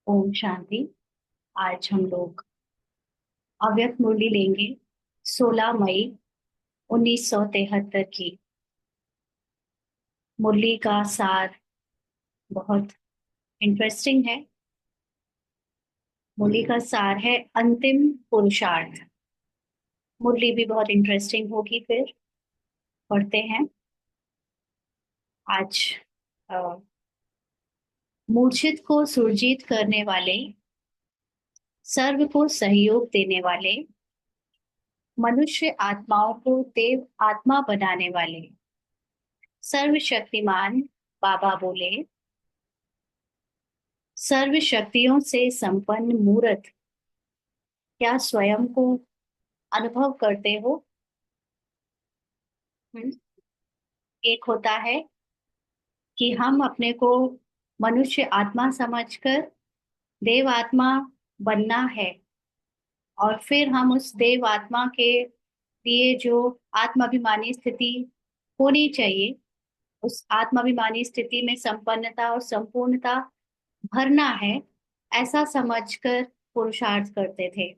ओम शांति। आज हम लोग अव्यक्त मुरली लेंगे 16 मई 1973 की। मुरली का सार बहुत इंटरेस्टिंग है। मुरली का सार है अंतिम पुरुषार्थ। मुरली भी बहुत इंटरेस्टिंग होगी। फिर पढ़ते हैं आज। अ, मूर्छित को सुरजीत करने वाले, सर्व को सहयोग देने वाले, मनुष्य आत्माओं को देव आत्मा बनाने वाले सर्वशक्तिमान बाबा बोले, सर्व शक्तियों से संपन्न मूर्त क्या स्वयं को अनुभव करते हो? हम्म, एक होता है कि हम अपने को मनुष्य आत्मा समझकर देव आत्मा बनना है, और फिर हम उस देव आत्मा के लिए जो आत्माभिमानी स्थिति होनी चाहिए, उस आत्माभिमानी स्थिति में संपन्नता और संपूर्णता भरना है, ऐसा समझकर पुरुषार्थ करते थे।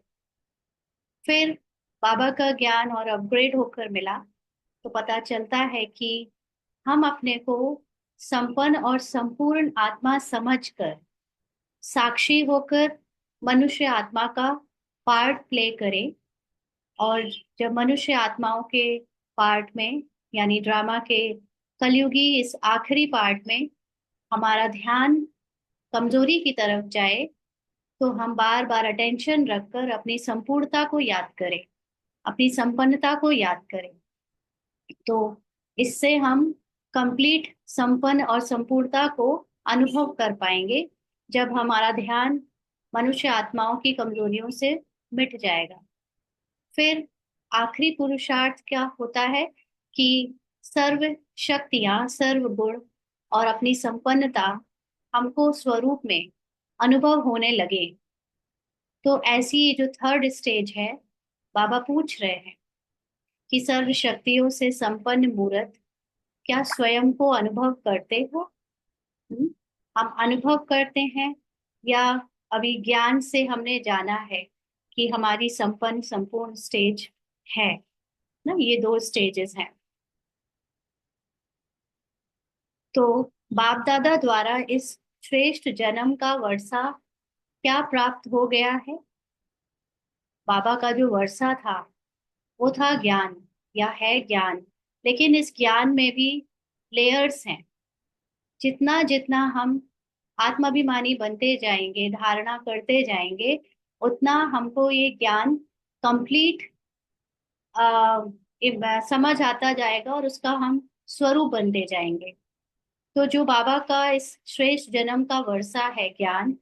फिर बाबा का ज्ञान और अपग्रेड होकर मिला, तो पता चलता है कि हम अपने को संपन्न और संपूर्ण आत्मा समझकर साक्षी होकर मनुष्य आत्मा का पार्ट प्ले करें। और जब मनुष्य आत्माओं के पार्ट में, यानी ड्रामा के कलयुगी इस आखिरी पार्ट में, हमारा ध्यान कमजोरी की तरफ जाए, तो हम बार बार अटेंशन रखकर अपनी संपूर्णता को याद करें, अपनी संपन्नता को याद करें। तो इससे हम कंप्लीट संपन्न और संपूर्णता को अनुभव कर पाएंगे, जब हमारा ध्यान मनुष्य आत्माओं की कमजोरियों से मिट जाएगा। फिर आखिरी पुरुषार्थ क्या होता है कि सर्व शक्तियां, सर्व गुण और अपनी संपन्नता हमको स्वरूप में अनुभव होने लगे। तो ऐसी जो थर्ड स्टेज है, बाबा पूछ रहे हैं कि सर्व शक्तियों से संपन्न मूर्त क्या स्वयं को अनुभव करते हो? हम्म? हम अनुभव करते हैं, या अभी ज्ञान से हमने जाना है कि हमारी संपन्न संपूर्ण स्टेज है ना? ये दो स्टेजेस हैं। तो बाप दादा द्वारा इस श्रेष्ठ जन्म का वर्षा क्या प्राप्त हो गया है? बाबा का जो वर्षा था वो था ज्ञान, या है ज्ञान। लेकिन इस ज्ञान में भी लेयर्स हैं। जितना जितना हम आत्माभिमानी बनते जाएंगे, धारणा करते जाएंगे, उतना हमको ये ज्ञान कंप्लीट समझ आता जाएगा, और उसका हम स्वरूप बनते जाएंगे। तो जो बाबा का इस श्रेष्ठ जन्म का वर्षा है ज्ञान,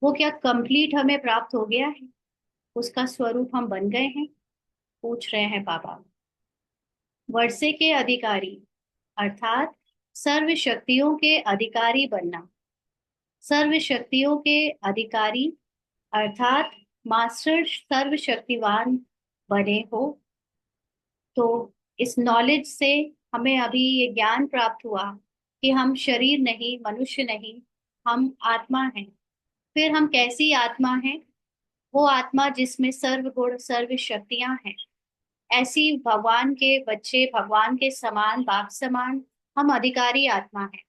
वो क्या कंप्लीट हमें प्राप्त हो गया है? उसका स्वरूप हम बन गए हैं? पूछ रहे हैं बाबा। वर्षे के अधिकारी अर्थात सर्व शक्तियों के अधिकारी बनना। सर्व शक्तियों के अधिकारी अर्थात मास्टर सर्वशक्तिवान बने हो। तो इस नॉलेज से हमें अभी ये ज्ञान प्राप्त हुआ कि हम शरीर नहीं, मनुष्य नहीं, हम आत्मा हैं। फिर हम कैसी आत्मा हैं? वो आत्मा जिसमें सर्व गुण, सर्व शक्तियां हैं। ऐसी भगवान के बच्चे, भगवान के समान, बाप समान हम अधिकारी आत्मा हैं।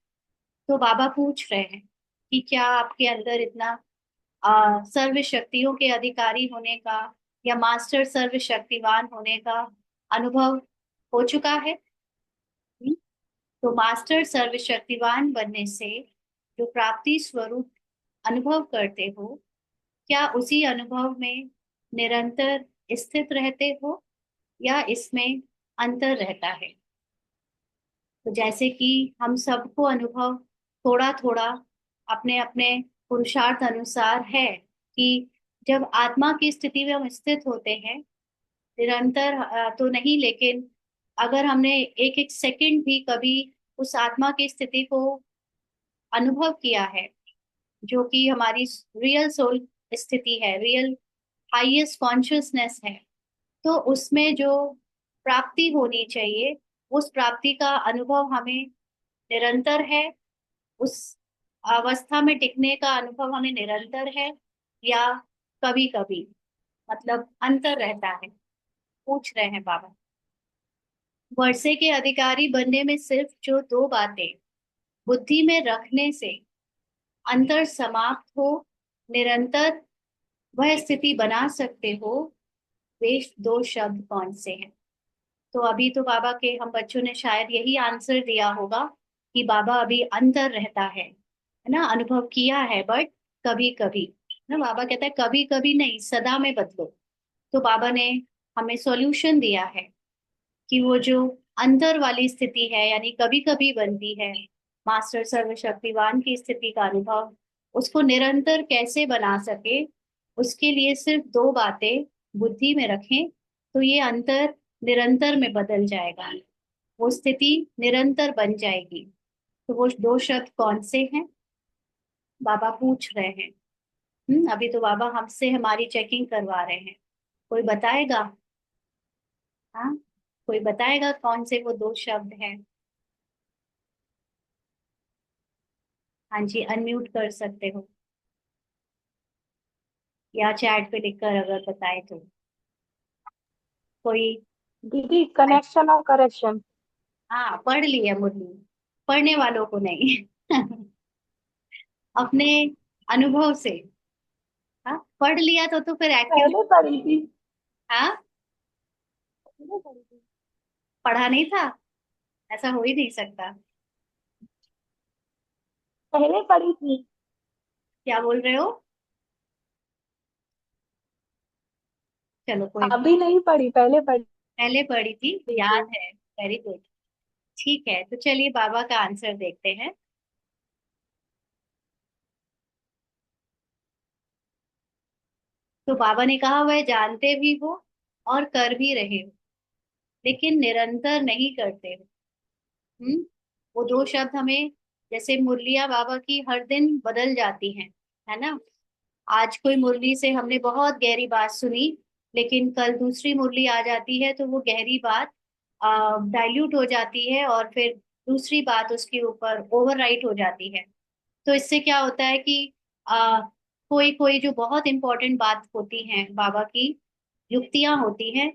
तो बाबा पूछ रहे हैं कि क्या आपके अंदर इतना सर्व शक्तियों के अधिकारी होने का, या मास्टर सर्व शक्तिवान होने का अनुभव हो चुका है? हम्म? तो मास्टर सर्वशक्तिवान बनने से जो प्राप्ति स्वरूप अनुभव करते हो, क्या उसी अनुभव में निरंतर स्थित रहते हो, या इसमें अंतर रहता है? तो जैसे कि हम सबको अनुभव थोड़ा थोड़ा अपने अपने पुरुषार्थ अनुसार है कि जब आत्मा की स्थिति में हम स्थित होते हैं, निरंतर तो नहीं, लेकिन अगर हमने एक एक सेकंड भी कभी उस आत्मा की स्थिति को अनुभव किया है, जो कि हमारी रियल सोल स्थिति है, रियल हाईएस्ट कॉन्शियसनेस है, तो उसमें जो प्राप्ति होनी चाहिए, उस प्राप्ति का अनुभव हमें निरंतर है। उस अवस्था में टिकने का अनुभव हमें निरंतर है या कभी कभी, मतलब अंतर रहता है, पूछ रहे हैं बाबा। वर्षे के अधिकारी बनने में सिर्फ जो दो बातें बुद्धि में रखने से अंतर समाप्त हो, निरंतर वह स्थिति बना सकते हो, वे दो शब्द कौन से हैं? तो अभी तो बाबा के हम बच्चों ने शायद यही आंसर दिया होगा कि बाबा अभी अंतर रहता है ना, अनुभव किया है, बट कभी कभी ना, बाबा कहता है कभी कभी नहीं, सदा में बदलो। तो बाबा ने हमें सॉल्यूशन दिया है कि वो जो अंतर वाली स्थिति है, यानी कभी कभी बनती है, मास्टर सर्वशक्तिवान की स्थिति का अनुभव, उसको निरंतर कैसे बना सके, उसके लिए सिर्फ दो बातें बुद्धि में रखें, तो ये अंतर निरंतर में बदल जाएगा, वो स्थिति निरंतर बन जाएगी। तो वो दो शब्द कौन से हैं, बाबा पूछ रहे हैं। अभी तो बाबा हमसे हमारी चेकिंग करवा रहे हैं। कोई बताएगा? हाँ, कोई बताएगा कौन से वो दो शब्द हैं? हाँ जी, अनम्यूट कर सकते हो या चैट पे लिखकर अगर बताए तो। कोई? दीदी, कनेक्शन और करेक्शन। हाँ, पढ़ लिया मुरली, पढ़ने वालों को नहीं। अपने अनुभव से। हाँ, पढ़ लिया तो फिर एक्टिव। पहले पढ़ी थी। हाँ, पहले पढ़ी थी। पढ़ा नहीं था, ऐसा हो ही नहीं सकता। पहले पढ़ी थी। क्या बोल रहे हो? चलो कोई, अभी नहीं पढ़ी, पहले पढ़ी। पहले पढ़ी थी, जी। याद है। Very good. ठीक है, तो चलिए बाबा का आंसर देखते हैं। तो बाबा ने कहा वह जानते भी हो और कर भी रहे हो, लेकिन निरंतर नहीं करते हो। हम्म वो दो शब्द हमें, जैसे मुरलिया बाबा की हर दिन बदल जाती हैं, है ना। आज कोई मुरली से हमने बहुत गहरी बात सुनी, लेकिन कल दूसरी मुरली आ जाती है तो वो गहरी बात डाइल्यूट हो जाती है, और फिर दूसरी बात उसके ऊपर ओवरराइट हो जाती है। तो इससे क्या होता है कि आ, कोई कोई जो बहुत इंपॉर्टेंट बात होती है बाबा की, युक्तियां होती हैं,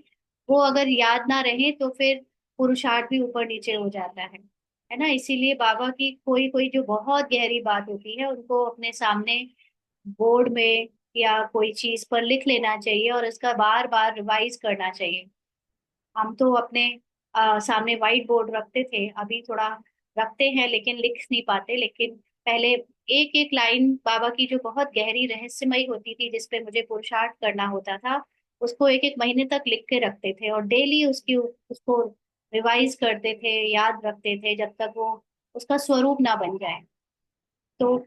वो अगर याद ना रहे तो फिर पुरुषार्थ भी ऊपर नीचे हो जाता है ना। इसीलिए बाबा की कोई कोई जो बहुत गहरी बात होती है उनको अपने सामने बोर्ड में या कोई चीज पर लिख लेना चाहिए और इसका बार बार रिवाइज करना चाहिए। हम तो अपने सामने व्हाइट बोर्ड रखते थे, अभी थोड़ा रखते हैं लेकिन लिख नहीं पाते। लेकिन पहले एक एक लाइन बाबा की जो बहुत गहरी रहस्यमयी होती थी, जिसपे मुझे पुरुषार्थ करना होता था, उसको एक एक महीने तक लिख के रखते थे और डेली उसकी उसको रिवाइज करते थे, याद रखते थे, जब तक वो उसका स्वरूप ना बन जाए। तो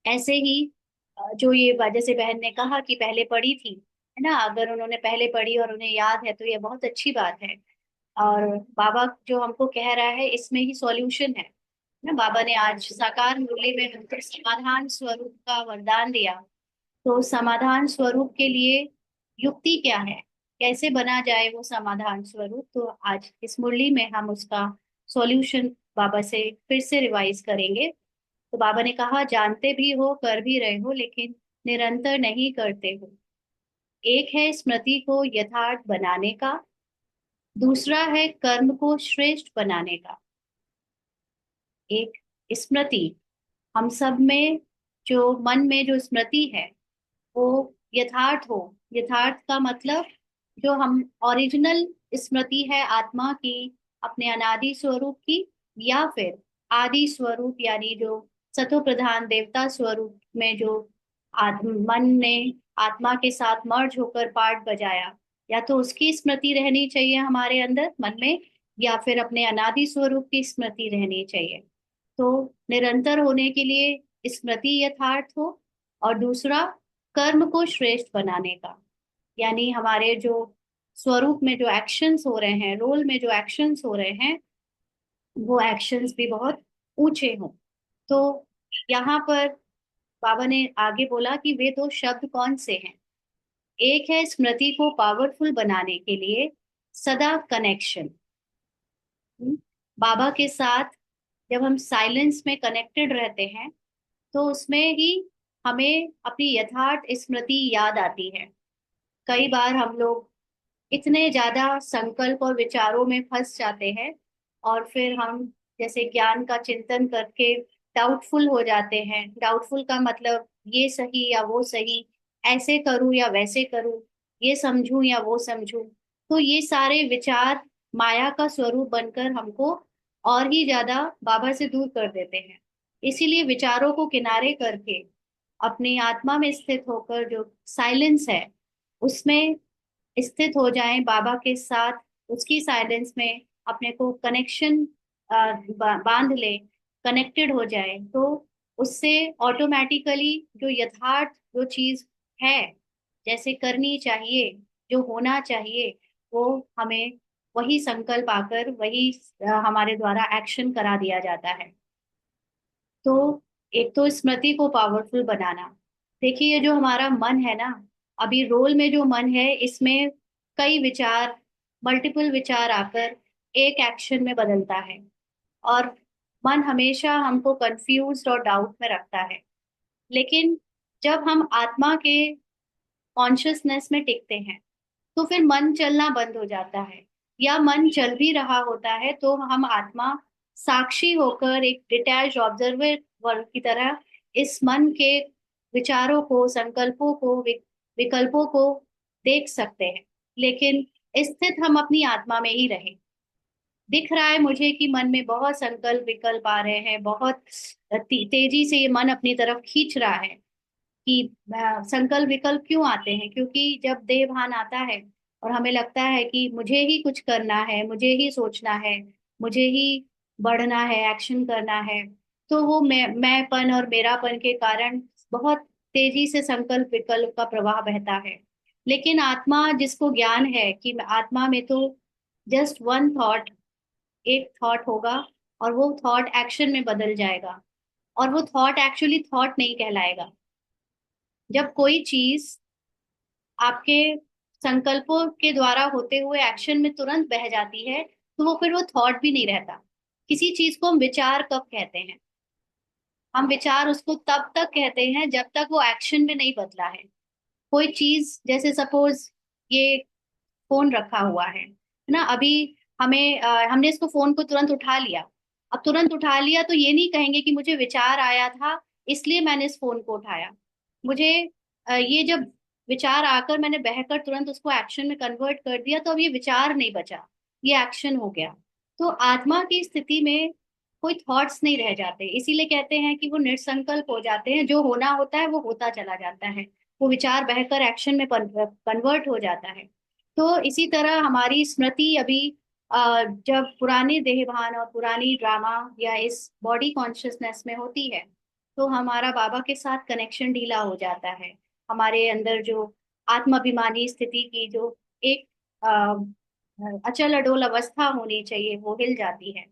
ऐसे ही जो ये जैसे बहन ने कहा कि पहले पढ़ी थी, है ना, अगर उन्होंने पहले पढ़ी और उन्हें याद है तो ये बहुत अच्छी बात है। और बाबा जो हमको कह रहा है इसमें ही सॉल्यूशन है ना। बाबा ने आज साकार मुरली में हमको समाधान स्वरूप का वरदान दिया। तो समाधान स्वरूप के लिए युक्ति क्या है, कैसे बना जाए वो समाधान स्वरूप, तो आज इस मुरली में हम उसका सॉल्यूशन बाबा से फिर से रिवाइज करेंगे। तो बाबा ने कहा जानते भी हो कर भी रहे हो, लेकिन निरंतर नहीं करते हो। एक है स्मृति को यथार्थ बनाने का, दूसरा है कर्म को श्रेष्ठ बनाने का। एक स्मृति, हम सब में जो मन में जो स्मृति है वो यथार्थ हो। यथार्थ का मतलब जो हम ओरिजिनल स्मृति है आत्मा की, अपने अनादि स्वरूप की, या फिर आदि स्वरूप, यानी जो सतो प्रधान देवता स्वरूप में जो मन ने आत्मा के साथ मर्ज होकर पार्ट बजाया, या तो उसकी स्मृति रहनी चाहिए हमारे अंदर मन में, या फिर अपने अनादि स्वरूप की स्मृति रहनी चाहिए। तो निरंतर होने के लिए स्मृति यथार्थ हो, और दूसरा कर्म को श्रेष्ठ बनाने का, यानी हमारे जो स्वरूप में जो एक्शंस हो रहे हैं, रोल में जो एक्शंस हो रहे हैं, वो एक्शंस भी बहुत ऊंचे हों। तो यहाँ पर बाबा ने आगे बोला कि वे दो शब्द कौन से हैं। एक है स्मृति को पावरफुल बनाने के लिए सदा कनेक्शन। बाबा के साथ जब हम साइलेंस में कनेक्टेड रहते हैं, तो उसमें ही हमें अपनी यथार्थ स्मृति याद आती है। कई बार हम लोग इतने ज्यादा संकल्प और विचारों में फंस जाते हैं, और फिर हम जैसे ज्ञान का चिंतन करके डाउटफुल हो जाते हैं। डाउटफुल का मतलब ये सही या वो सही, ऐसे करूं या वैसे करूं, ये समझूं या वो समझूं। तो ये सारे विचार माया का स्वरूप बनकर हमको और ही ज्यादा बाबा से दूर कर देते हैं। इसीलिए विचारों को किनारे करके अपनी आत्मा में स्थित होकर जो साइलेंस है उसमें स्थित हो जाएं बाबा के साथ, उसकी साइलेंस में अपने को कनेक्शन बांध ले, कनेक्टेड हो जाए, तो उससे ऑटोमेटिकली जो यथार्थ जो चीज है, जैसे करनी चाहिए, जो होना चाहिए, वो हमें वही संकल्प आकर वही हमारे द्वारा एक्शन करा दिया जाता है। तो एक तो स्मृति को पावरफुल बनाना। देखिए ये जो हमारा मन है ना, अभी रोल में जो मन है इसमें कई विचार, मल्टीपल विचार आकर एक एक्शन में बदलता है। और मन हमेशा हमको कंफ्यूज्ड और डाउट में रखता है। लेकिन जब हम आत्मा के कॉन्शियसनेस में टिकते हैं तो फिर मन चलना बंद हो जाता है। या मन चल भी रहा होता है तो हम आत्मा साक्षी होकर एक डिटैच्ड ऑब्जर्वर वर्ग की तरह इस मन के विचारों को, संकल्पों को, विकल्पों को देख सकते हैं। लेकिन स्थित हम अपनी आत्मा में ही रहे। दिख रहा है मुझे कि मन में बहुत संकल्प विकल्प आ रहे हैं, बहुत तेजी से ये मन अपनी तरफ खींच रहा है। कि संकल्प विकल्प क्यों आते हैं? क्योंकि जब देह भान आता है और हमें लगता है कि मुझे ही कुछ करना है, मुझे ही सोचना है, मुझे ही बढ़ना है, एक्शन करना है, तो वो मैंपन और मेरापन के कारण बहुत तेजी से संकल्प विकल्प का प्रवाह बहता है। लेकिन आत्मा जिसको ज्ञान है कि आत्मा में तो जस्ट वन थॉट, एक थॉट होगा और वो थॉट एक्शन में बदल जाएगा। और वो थॉट एक्चुअली थॉट नहीं कहलाएगा। जब कोई चीज आपके संकल्पों के द्वारा होते हुए एक्शन में तुरंत बह जाती है तो वो फिर वो थॉट भी नहीं रहता। किसी चीज को हम विचार कब कहते हैं? हम विचार उसको तब तक कहते हैं जब तक वो एक्शन में नहीं बदला है। कोई चीज जैसे सपोज ये फोन रखा हुआ है ना, अभी हमने इसको फोन को तुरंत उठा लिया। अब तुरंत उठा लिया तो ये नहीं कहेंगे कि मुझे विचार आया था इसलिए मैंने इस फोन को उठाया। मुझे ये जब विचार आकर मैंने बहकर तुरंत उसको एक्शन में कन्वर्ट कर दिया तो अब ये विचार नहीं बचा, ये एक्शन हो गया। तो आत्मा की स्थिति में कोई थॉट्स नहीं रह जाते, इसीलिए कहते हैं कि वो निसंकल्प हो जाते हैं। जो होना होता है वो होता चला जाता है, वो विचार बहकर एक्शन में कन्वर्ट हो जाता है। तो इसी तरह हमारी स्मृति अभी जब पुराने देहभान और पुरानी ड्रामा या इस बॉडी कॉन्शियसनेस में होती है तो हमारा बाबा के साथ कनेक्शन ढीला हो जाता है। हमारे अंदर जो आत्माभिमानी स्थिति की जो एक अचल अडोल अवस्था होनी चाहिए वो हिल जाती है।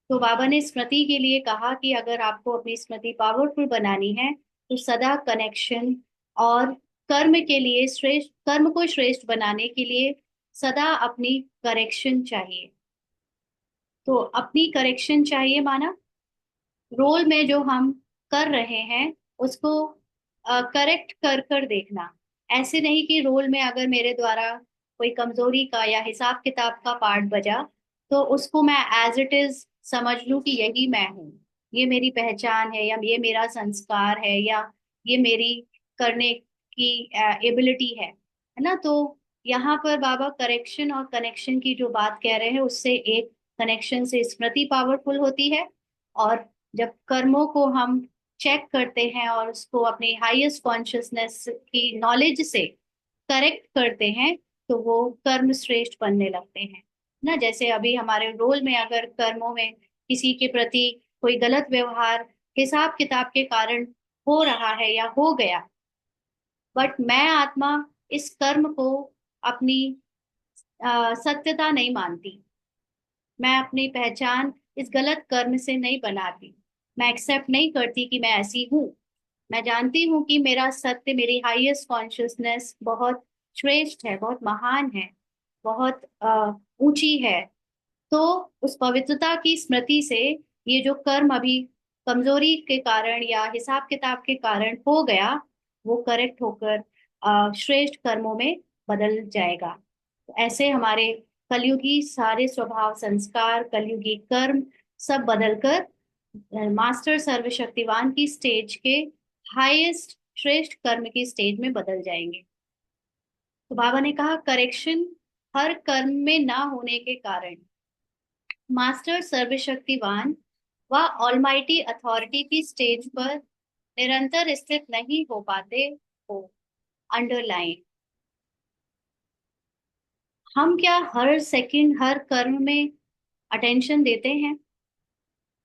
तो बाबा ने स्मृति के लिए कहा कि अगर आपको अपनी स्मृति पावरफुल बनानी है तो सदा कनेक्शन और कर्म के लिए श्रेष्ठ, कर्म को श्रेष्ठ बनाने के लिए सदा अपनी करेक्शन चाहिए। तो अपनी करेक्शन चाहिए माना रोल में जो हम कर रहे हैं उसको करेक्ट कर कर देखना। ऐसे नहीं कि रोल में अगर मेरे द्वारा कोई कमजोरी का या हिसाब किताब का पार्ट बजा तो उसको मैं एज इट इज समझ लूं कि यही मैं हूँ, ये मेरी पहचान है, या ये मेरा संस्कार है, या ये मेरी करने की एबिलिटी है ना। तो यहाँ पर बाबा करेक्शन और कनेक्शन की जो बात कह रहे हैं उससे एक कनेक्शन से स्मृति पावरफुल होती है। और जब कर्मों को हम चेक करते हैं और उसको अपनी हाईएस्ट कॉन्शियसनेस की नॉलेज से करेक्ट करते हैं तो वो कर्म श्रेष्ठ बनने लगते हैं ना। जैसे अभी हमारे रोल में अगर कर्मों में किसी के प्रति कोई गलत व्यवहार हिसाब किताब के कारण हो रहा है या हो गया, बट मैं आत्मा इस कर्म को अपनी सत्यता नहीं मानती, मैं अपनी पहचान इस गलत कर्म से नहीं बनाती, मैं एक्सेप्ट नहीं करती कि मैं ऐसी हूँ। मैं जानती हूँ कि मेरा सत्य, मेरी हाईएस्ट कॉन्शियसनेस बहुत श्रेष्ठ है, बहुत महान है, बहुत ऊंची है। तो उस पवित्रता की स्मृति से ये जो कर्म अभी कमजोरी के कारण या हिसाब किताब के कारण हो गया, वो करेक्ट होकर श्रेष्ठ कर्मों में बदल जाएगा। तो ऐसे हमारे कलयुगी सारे स्वभाव संस्कार, कलयुगी कर्म सब बदलकर मास्टर सर्वशक्तिवान की स्टेज के हाईएस्ट श्रेष्ठ कर्म की स्टेज में बदल जाएंगे। तो बाबा ने कहा करेक्शन हर कर्म में ना होने के कारण मास्टर सर्वशक्तिवान व ऑलमाइटी अथॉरिटी की स्टेज पर निरंतर स्थित नहीं हो पाते हो। अंडरलाइन, हम क्या हर सेकंड हर कर्म में अटेंशन देते हैं?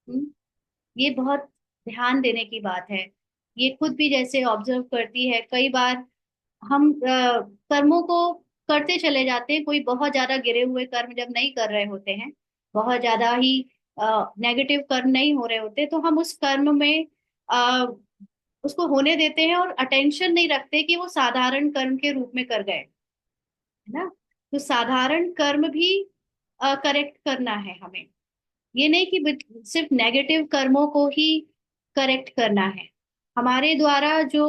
हम्म, ये बहुत ध्यान देने की बात है। ये खुद भी जैसे ऑब्जर्व करती है, कई बार हम कर्मों को करते चले जाते हैं। कोई बहुत ज्यादा गिरे हुए कर्म जब नहीं कर रहे होते हैं, बहुत ज्यादा ही नेगेटिव कर्म नहीं हो रहे होते, तो हम उस कर्म में अ, उसको होने देते हैं और अटेंशन नहीं रखते कि वो साधारण कर्म के रूप में कर गए, है ना। तो साधारण कर्म भी करेक्ट करना है हमें। ये नहीं कि सिर्फ नेगेटिव कर्मों को ही करेक्ट करना है। हमारे द्वारा जो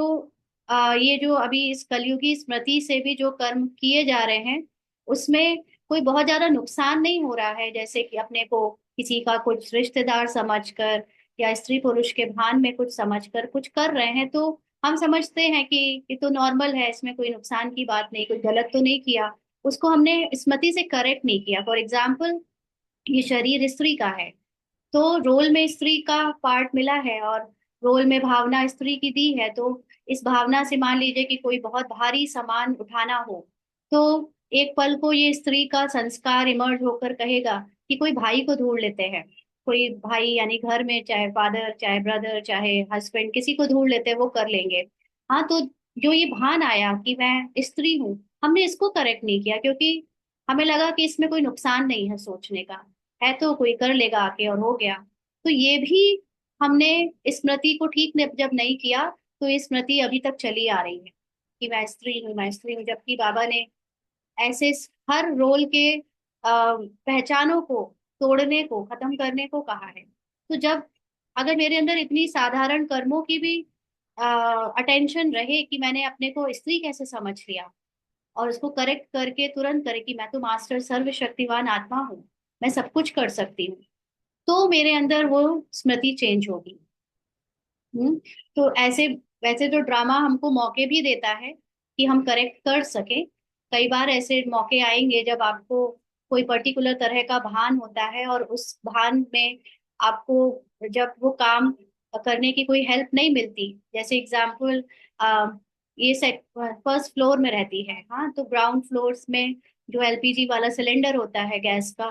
ये जो अभी इस कलयुगी स्मृति से भी जो कर्म किए जा रहे हैं, उसमें कोई बहुत ज्यादा नुकसान नहीं हो रहा है। जैसे कि अपने को किसी का कुछ रिश्तेदार समझकर या स्त्री पुरुष के भान में कुछ समझकर कुछ कर रहे हैं, तो हम समझते हैं कि ये तो नॉर्मल है, इसमें कोई नुकसान की बात नहीं, कोई गलत तो नहीं किया। उसको हमने स्मृति से करेक्ट नहीं किया। फॉर एग्जाम्पल, ये शरीर स्त्री का है, तो रोल में स्त्री का पार्ट मिला है और रोल में भावना स्त्री की दी है। तो इस भावना से मान लीजिए कि कोई बहुत भारी सामान उठाना हो, तो एक पल को ये स्त्री का संस्कार इमर्ज होकर कहेगा कि कोई भाई को ढूंढ लेते हैं। कोई भाई यानी घर में चाहे फादर चाहे ब्रदर चाहे हस्बैंड, किसी को ढूंढ लेते हैं, वो कर लेंगे। हाँ, तो जो ये भान आया कि मैं स्त्री हूँ, हमने इसको करेक्ट नहीं किया क्योंकि हमें लगा कि इसमें कोई नुकसान नहीं है सोचने का, है तो कोई कर लेगा आके और हो गया। तो ये भी हमने स्मृति को ठीक ने जब नहीं किया, तो ये स्मृति अभी तक चली आ रही है कि मैं स्त्री हूँ मैं स्त्री हूँ, जबकि बाबा ने ऐसे हर रोल के पहचानों को तोड़ने को खत्म करने को कहा है। तो जब अगर मेरे अंदर इतनी साधारण कर्मों की भी अटेंशन रहे कि मैंने अपने को स्त्री कैसे समझ लिया और उसको करेक्ट करके तुरंत करे कि मैं तो मास्टर सर्वशक्तिवान आत्मा हूँ, मैं सब कुछ कर सकती हूँ, तो मेरे अंदर वो स्मृति चेंज होगी। हम्म। तो ऐसे वैसे तो ड्रामा हमको मौके भी देता है कि हम करेक्ट कर सके। कई बार ऐसे मौके आएंगे जब आपको कोई पर्टिकुलर तरह का भान होता है और उस भान में आपको जब वो काम करने की कोई हेल्प नहीं मिलती। जैसे एग्जाम्पल, ये सेट फर्स्ट फ्लोर में रहती है, हाँ, तो ग्राउंड फ्लोर्स में जो एलपीजी वाला सिलेंडर होता है गैस का,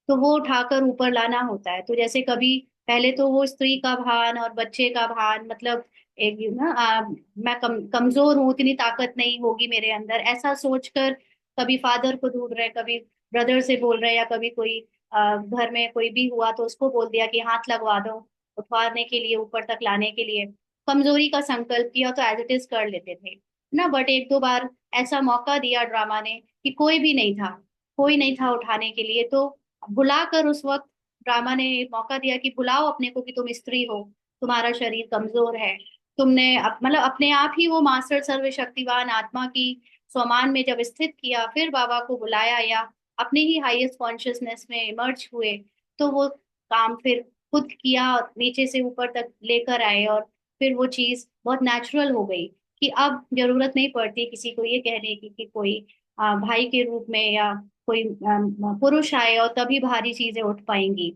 तो वो उठाकर ऊपर लाना होता है। तो जैसे कभी पहले तो वो स्त्री का भान और बच्चे का भान, मतलब एक ना मैं कमजोर हूँ, इतनी ताकत नहीं होगी मेरे अंदर, ऐसा सोचकर कभी फादर को ढूंढ रहे, कभी ब्रदर से बोल रहे, या कभी कोई घर में कोई भी हुआ तो उसको बोल दिया कि हाथ लगवा दो उठवाने के लिए, ऊपर तक लाने के लिए। कमजोरी का संकल्प किया तो एज इट इज कर लेते थे ना। बट एक दो बार ऐसा मौका दिया ड्रामा ने कि कोई भी नहीं था, कोई नहीं था उठाने के लिए, तो बुलाकर उस वक्त ड्रामा ने मौका दिया कि बुलाओ अपने को कि तुम स्त्री हो, तुम्हारा शरीर कमजोर है। तुमने मतलब अपने आप ही वो मास्टर सर्वशक्तिवान आत्मा की स्वमान में जब स्थित किया, फिर बाबा को बुलाया या अपने ही हाईएस्ट कॉन्शियसनेस में इमर्ज हुए, तो वो काम फिर खुद किया और नीचे से ऊपर तक लेकर आए। और फिर वो चीज बहुत नेचुरल हो गई कि अब जरूरत नहीं पड़ती किसी को ये कहने की कि कोई भाई के रूप में या कोई पुरुष आए और तभी भारी चीजें उठ पाएंगी,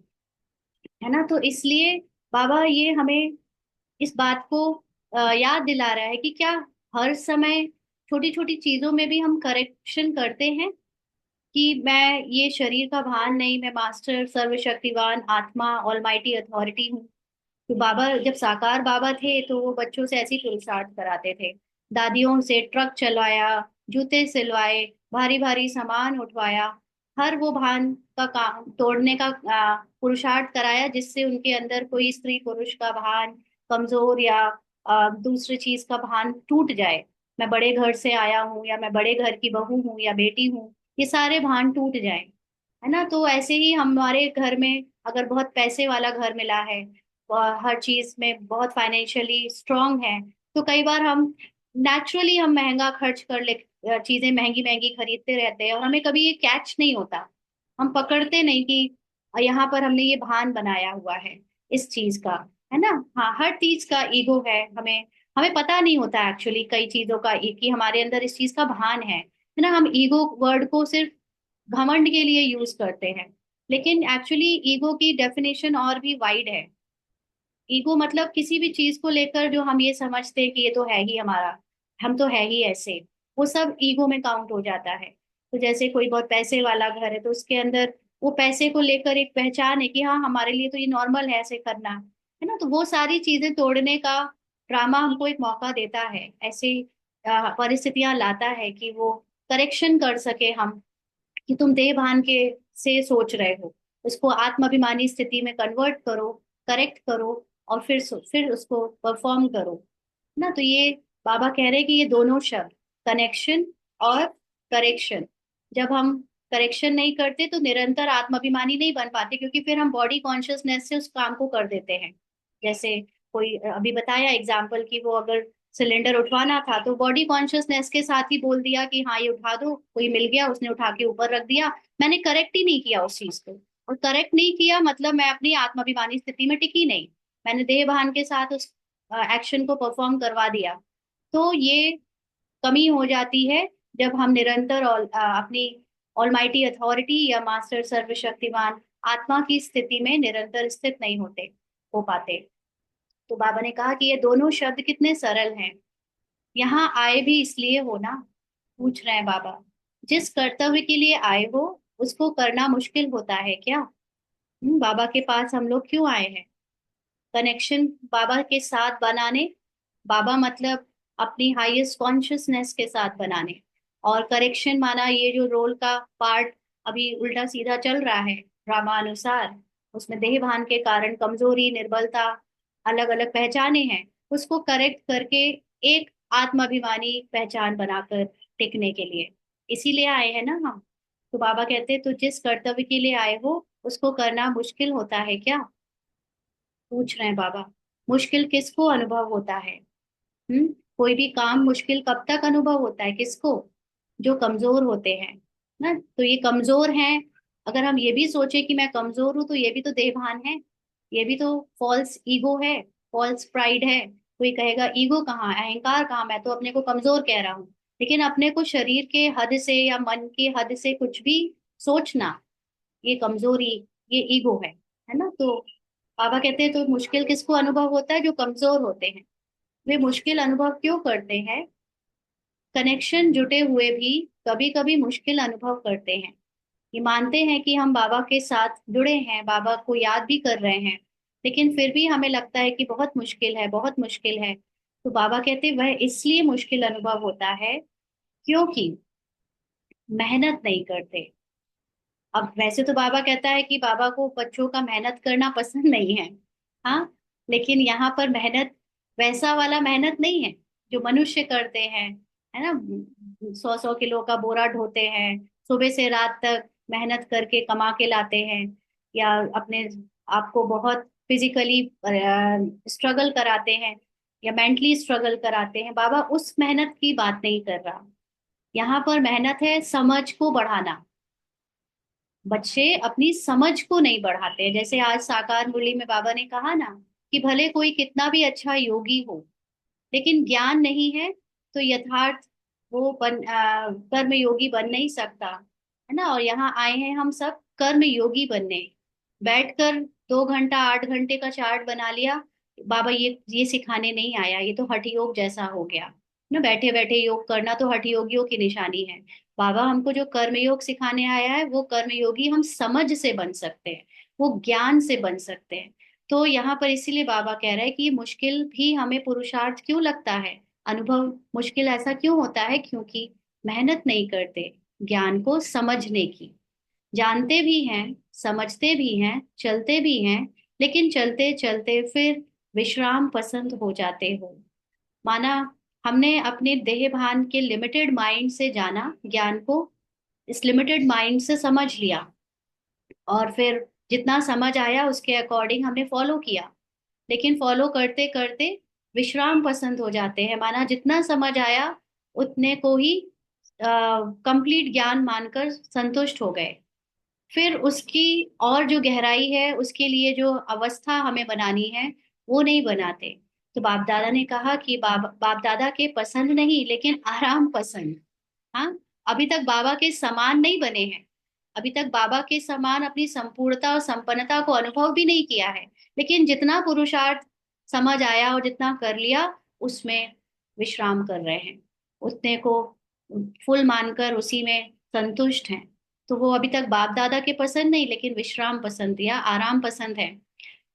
है ना। तो इसलिए बाबा ये हमें इस बात को याद दिला रहा है कि क्या हर समय छोटी छोटी चीजों में भी हम करेक्शन करते हैं कि मैं ये शरीर का भान नहीं, मैं मास्टर सर्वशक्तिवान आत्मा ऑलमाइटी अथॉरिटी हूँ। तो बाबा जब साकार बाबा थे तो वो बच्चों से ऐसी पुरुषार्थ कराते थे, दादियों से ट्रक चलवाया, जूते सिलवाए, भारी भारी सामान उठवाया, हर वो भान का काम तोड़ने का पुरुषार्थ कराया जिससे उनके अंदर कोई स्त्री पुरुष का भान कमजोर या दूसरी चीज का भान टूट जाए। मैं बड़े घर से आया हूँ या मैं बड़े घर की बहू हूँ या बेटी हूँ, ये सारे भान टूट जाए, है ना। तो ऐसे ही हमारे घर में अगर बहुत पैसे वाला घर मिला है हर चीज में बहुत फाइनेंशियली स्ट्रांग हैं, तो कई बार हम नेचुरली हम महंगा खर्च कर ले, चीजें महंगी महंगी खरीदते रहते हैं और हमें कभी ये कैच नहीं होता, हम पकड़ते नहीं कि यहाँ पर हमने ये भान बनाया हुआ है इस चीज का, है ना। हाँ, हर चीज का ईगो है, हमें हमें पता नहीं होता एक्चुअली कई चीजों का कि हमारे अंदर इस चीज का भान है ना। हम ईगो वर्ड को सिर्फ घमंड के लिए यूज करते हैं, लेकिन एक्चुअली ईगो की डेफिनेशन और भी वाइड है। ईगो मतलब किसी भी चीज को लेकर जो हम ये समझते हैं कि ये तो है ही हमारा, हम तो है ही ऐसे, वो सब ईगो में काउंट हो जाता है। तो जैसे कोई बहुत पैसे वाला घर है तो उसके अंदर वो पैसे को लेकर एक पहचान है कि हाँ हमारे लिए तो ये नॉर्मल है ऐसे करना, है ना। तो वो सारी चीजें तोड़ने का ड्रामा हमको एक मौका देता है, ऐसी परिस्थितियां लाता है कि वो करेक्शन कर सके हम, कि तुम देह भान के से सोच रहे हो, उसको आत्माभिमानी स्थिति में कन्वर्ट करो, करेक्ट करो, और फिर उसको परफॉर्म करो ना। तो ये बाबा कह रहे हैं कि ये दोनों शब्द, कनेक्शन और करेक्शन, जब हम करेक्शन नहीं करते तो निरंतर आत्माभिमानी नहीं बन पाते, क्योंकि फिर हम बॉडी कॉन्शियसनेस से उस काम को कर देते हैं। जैसे कोई अभी बताया एग्जाम्पल कि वो अगर सिलेंडर उठवाना था तो बॉडी कॉन्शियसनेस के साथ ही बोल दिया कि हाँ ये उठा दो, कोई मिल गया उसने उठा के ऊपर रख दिया, मैंने करेक्ट ही नहीं किया उस चीज को। और करेक्ट नहीं किया मतलब मैं अपनी आत्माभिमानी स्थिति में टिकी नहीं, मैंने देह भान के साथ उस एक्शन को परफॉर्म करवा दिया। तो ये कमी हो जाती है जब हम निरंतर अपनी ऑलमाइटी अथॉरिटी या मास्टर सर्वशक्तिमान आत्मा की स्थिति में निरंतर स्थित नहीं हो पाते। तो बाबा ने कहा कि ये दोनों शब्द कितने सरल हैं, यहाँ आए भी इसलिए हो ना। पूछ रहे हैं बाबा, जिस कर्तव्य के लिए आए हो उसको करना मुश्किल होता है क्या? बाबा के पास हम लोग क्यों आए हैं? कनेक्शन बाबा के साथ बनाने, बाबा मतलब अपनी हाईएस्ट कॉन्शियसनेस के साथ बनाने, और करेक्शन माना ये जो रोल का पार्ट अभी उल्टा सीधा चल रहा है ड्रामा अनुसार, उसमें देह भान के कारण कमजोरी निर्बलता अलग अलग पहचाने हैं, उसको करेक्ट करके एक आत्माभिमानी पहचान बनाकर टिकने के लिए इसीलिए आए हैं ना हम। तो बाबा कहते हैं तो जिस कर्तव्य के लिए आए हो उसको करना मुश्किल होता है क्या? पूछ रहे हैं बाबा। मुश्किल किसको अनुभव होता है? हम्म कोई भी काम मुश्किल कब तक अनुभव होता है किसको? जो कमजोर होते हैं ना। तो ये कमजोर हैं, अगर हम ये भी सोचे कि मैं कमजोर हूं तो ये भी तो देभान है, ये भी तो फॉल्स ईगो है, फॉल्स प्राइड है। कोई कहेगा ईगो कहाँ, अहंकार कहाँ, मैं तो अपने को कमजोर कह रहा हूँ। लेकिन अपने को शरीर के हद से या मन की हद से कुछ भी सोचना, ये कमजोरी, ये ईगो है ना। तो बाबा कहते हैं तो मुश्किल किसको अनुभव होता है? जो कमजोर होते हैं। वे मुश्किल अनुभव क्यों करते हैं? कनेक्शन जुटे हुए भी कभी कभी मुश्किल अनुभव करते हैं। ये मानते हैं कि हम बाबा के साथ जुड़े हैं, बाबा को याद भी कर रहे हैं, लेकिन फिर भी हमें लगता है कि बहुत मुश्किल है, बहुत मुश्किल है। तो बाबा कहते हैं वह इसलिए मुश्किल अनुभव होता है क्योंकि मेहनत नहीं करते। अब वैसे तो बाबा कहता है कि बाबा को बच्चों का मेहनत करना पसंद नहीं है, हाँ, लेकिन यहाँ पर मेहनत वैसा वाला मेहनत नहीं है जो मनुष्य करते हैं, है ना। 100-100 किलो का बोरा ढोते हैं, सुबह से रात तक मेहनत करके कमा के लाते हैं, या अपने आपको बहुत फिजिकली स्ट्रगल कराते हैं या मेंटली स्ट्रगल कराते हैं। बाबा उस मेहनत की बात नहीं कर रहा, यहाँ पर मेहनत है समझ को बढ़ाना। बच्चे अपनी समझ को नहीं बढ़ाते हैं। जैसे आज साकार मुरली में बाबा ने कहा ना कि भले कोई कितना भी अच्छा योगी हो, लेकिन ज्ञान नहीं है तो यथार्थ वो कर्म योगी बन नहीं सकता, है ना। और यहाँ आए हैं हम सब कर्म योगी बनने, बैठकर 2 घंटा 8 घंटे का चार्ट बना लिया, बाबा ये सिखाने नहीं आया, ये तो हठ योग जैसा हो गया ना, बैठे बैठे योग करना तो हठ योगियों की निशानी है। बाबा हमको जो कर्म योग सिखाने आया है वो कर्म योगी हम समझ से बन सकते हैं, वो ज्ञान से बन सकते हैं। तो यहाँ पर इसीलिए बाबा कह रहे हैं कि ये मुश्किल भी हमें पुरुषार्थ क्यों लगता है, अनुभव मुश्किल ऐसा क्यों होता है, क्योंकि मेहनत नहीं करते ज्ञान को समझने की। जानते भी हैं, समझते भी हैं, चलते भी हैं, लेकिन चलते चलते फिर विश्राम पसंद हो जाते हो। माना हमने अपने देह भान के लिमिटेड माइंड से जाना ज्ञान को, इस लिमिटेड माइंड से समझ लिया, और फिर जितना समझ आया उसके अकॉर्डिंग हमने फॉलो किया। लेकिन फॉलो करते करते विश्राम पसंद हो जाते हैं, माना जितना समझ आया उतने को ही कंप्लीट ज्ञान मानकर संतुष्ट हो गए। फिर उसकी और जो गहराई है, उसके लिए जो अवस्था हमें बनानी है वो नहीं बनाते। तो बाप दादा ने कहा कि बाप दादा के पसंद नहीं लेकिन आराम पसंद। हाँ, अभी तक बाबा के समान नहीं बने हैं, अभी तक बाबा के समान अपनी संपूर्णता और संपन्नता को अनुभव भी नहीं किया है, लेकिन जितना पुरुषार्थ समझ आया और जितना कर लिया उसमें विश्राम कर रहे हैं, उतने को फुल मानकर उसी में संतुष्ट हैं। तो वो अभी तक बाप दादा के पसंद नहीं लेकिन विश्राम पसंद या आराम पसंद है,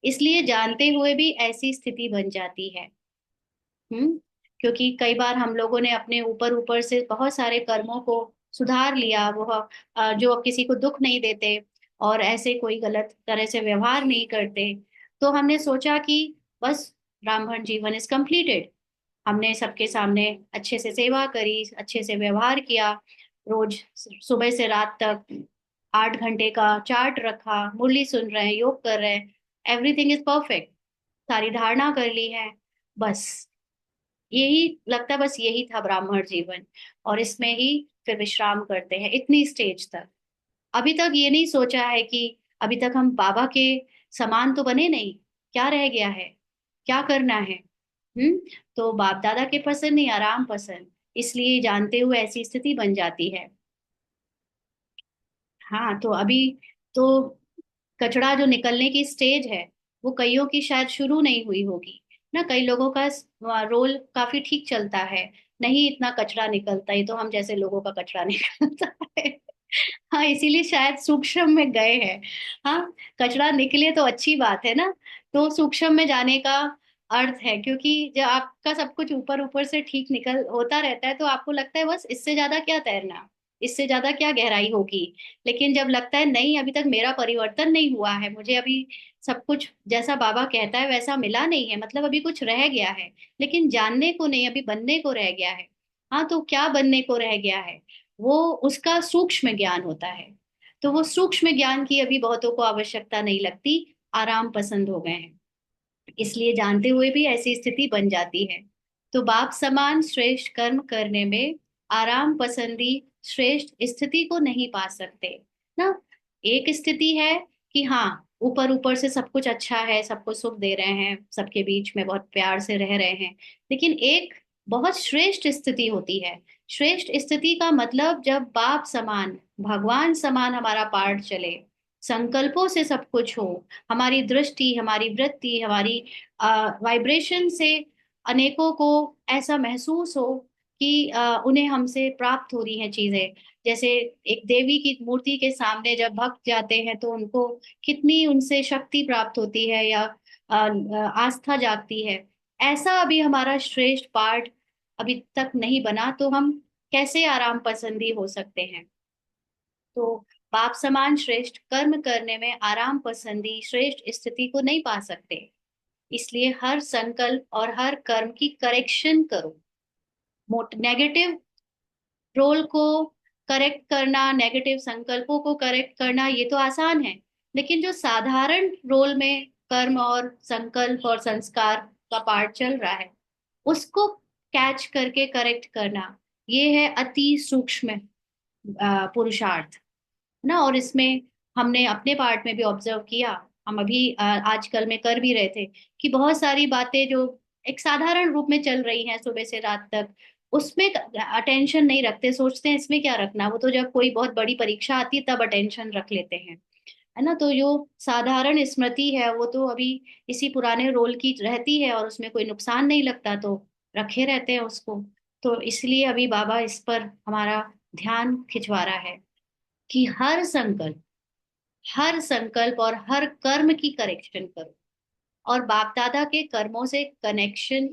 इसलिए जानते हुए भी ऐसी स्थिति बन जाती है। क्योंकि कई बार हम लोगों ने अपने ऊपर ऊपर से बहुत सारे कर्मों को सुधार लिया, वो जो अब किसी को दुख नहीं देते और ऐसे कोई गलत तरह से व्यवहार नहीं करते, तो हमने सोचा कि बस ब्राह्मण जीवन इज कंप्लीटेड। हमने सबके सामने अच्छे से सेवा करी, अच्छे से व्यवहार किया, रोज सुबह से रात तक 8 घंटे का चार्ट रखा, मुरली सुन रहे हैं, योग कर रहे हैं, एवरीथिंग इज परफेक्ट, सारी धारणा कर ली है, बस यही लगता है, बस यही था ब्राह्मण जीवन। और इसमें ही फिर विश्राम करते हैं इतनी स्टेज तक। अभी तक ये नहीं सोचा है कि अभी तक हम बाबा के समान तो बने नहीं, क्या रह गया है, क्या करना है। हम्म तो बाप दादा के पसंद नहीं, आराम पसंद, इसलिए जानते हुए ऐसी स्थिति बन जाती है। हाँ, तो अभी तो कचरा जो निकलने की स्टेज है वो कईयों की शायद शुरू नहीं हुई होगी ना, कई लोगों का रोल काफी ठीक चलता है, नहीं इतना कचरा निकलता, ये तो हम जैसे लोगों का कचरा निकलता है। हाँ, इसीलिए शायद सूक्ष्म में गए हैं। हाँ, कचरा निकले तो अच्छी बात है ना, तो सूक्ष्म में जाने का अर्थ है, क्योंकि जब आपका सब कुछ ऊपर ऊपर से ठीक निकल होता रहता है तो आपको लगता है बस इससे ज्यादा क्या तैरना, इससे ज्यादा क्या गहराई होगी। लेकिन जब लगता है नहीं अभी तक मेरा परिवर्तन नहीं हुआ है, मुझे अभी सब कुछ जैसा बाबा कहता है वैसा मिला नहीं है, मतलब अभी कुछ रह गया है, लेकिन जानने को नहीं, अभी बनने को रह गया है। हाँ, तो क्या बनने को रह गया है, वो उसका सूक्ष्म ज्ञान होता है। तो वो सूक्ष्म ज्ञान की अभी बहुतों को आवश्यकता नहीं लगती, आराम पसंद हो गए हैं, इसलिए जानते हुए भी ऐसी स्थिति बन जाती है। तो बाप समान श्रेष्ठ कर्म करने में आराम पसंदी श्रेष्ठ स्थिति को नहीं पा सकते ना। एक स्थिति है कि हाँ, ऊपर ऊपर से सब कुछ अच्छा है, सबको सुख दे रहे हैं, सबके बीच में बहुत प्यार से रह रहे हैं, लेकिन एक बहुत श्रेष्ठ स्थिति होती है। श्रेष्ठ स्थिति का मतलब जब बाप समान, भगवान समान हमारा पार्ट चले, संकल्पों से सब कुछ हो, हमारी दृष्टि, हमारी वृत्ति, हमारी वाइब्रेशन से अनेकों को ऐसा महसूस हो कि उन्हें हमसे प्राप्त हो रही हैं चीजें। जैसे एक देवी की मूर्ति के सामने जब भक्त जाते हैं तो उनको कितनी उनसे शक्ति प्राप्त होती है या आस्था जागती है। ऐसा अभी हमारा श्रेष्ठ पार्ट अभी तक नहीं बना, तो हम कैसे आराम पसंदी हो सकते हैं। तो बाप समान श्रेष्ठ कर्म करने में आराम पसंदी श्रेष्ठ स्थिति को नहीं पा सकते, इसलिए हर संकल्प और हर कर्म की करेक्शन करो। नेगेटिव रोल को करेक्ट करना, नेगेटिव संकल्पों को करेक्ट करना, ये तो आसान है, लेकिन जो साधारण रोल में कर्म और संकल्प और संस्कार का पार्ट चल रहा है उसको कैच करके करेक्ट करना, ये है अति सूक्ष्म पुरुषार्थ ना। और इसमें हमने अपने पार्ट में भी ऑब्जर्व किया, हम अभी आजकल में कर भी रहे थे कि बहुत सारी बातें जो एक साधारण रूप में चल रही हैं सुबह से रात तक, उसमें अटेंशन नहीं रखते, सोचते हैं इसमें क्या रखना, वो तो जब कोई बहुत बड़ी परीक्षा आती है तब अटेंशन रख लेते हैं, है ना। तो जो साधारण स्मृति है वो तो अभी इसी पुराने रोल की रहती है और उसमें कोई नुकसान नहीं लगता, तो रखे रहते हैं उसको। तो इसलिए अभी बाबा इस पर हमारा ध्यान खिंचवा रहा है कि हर संकल्प और हर कर्म की करेक्शन करो और बाप दादा के कर्मों से कनेक्शन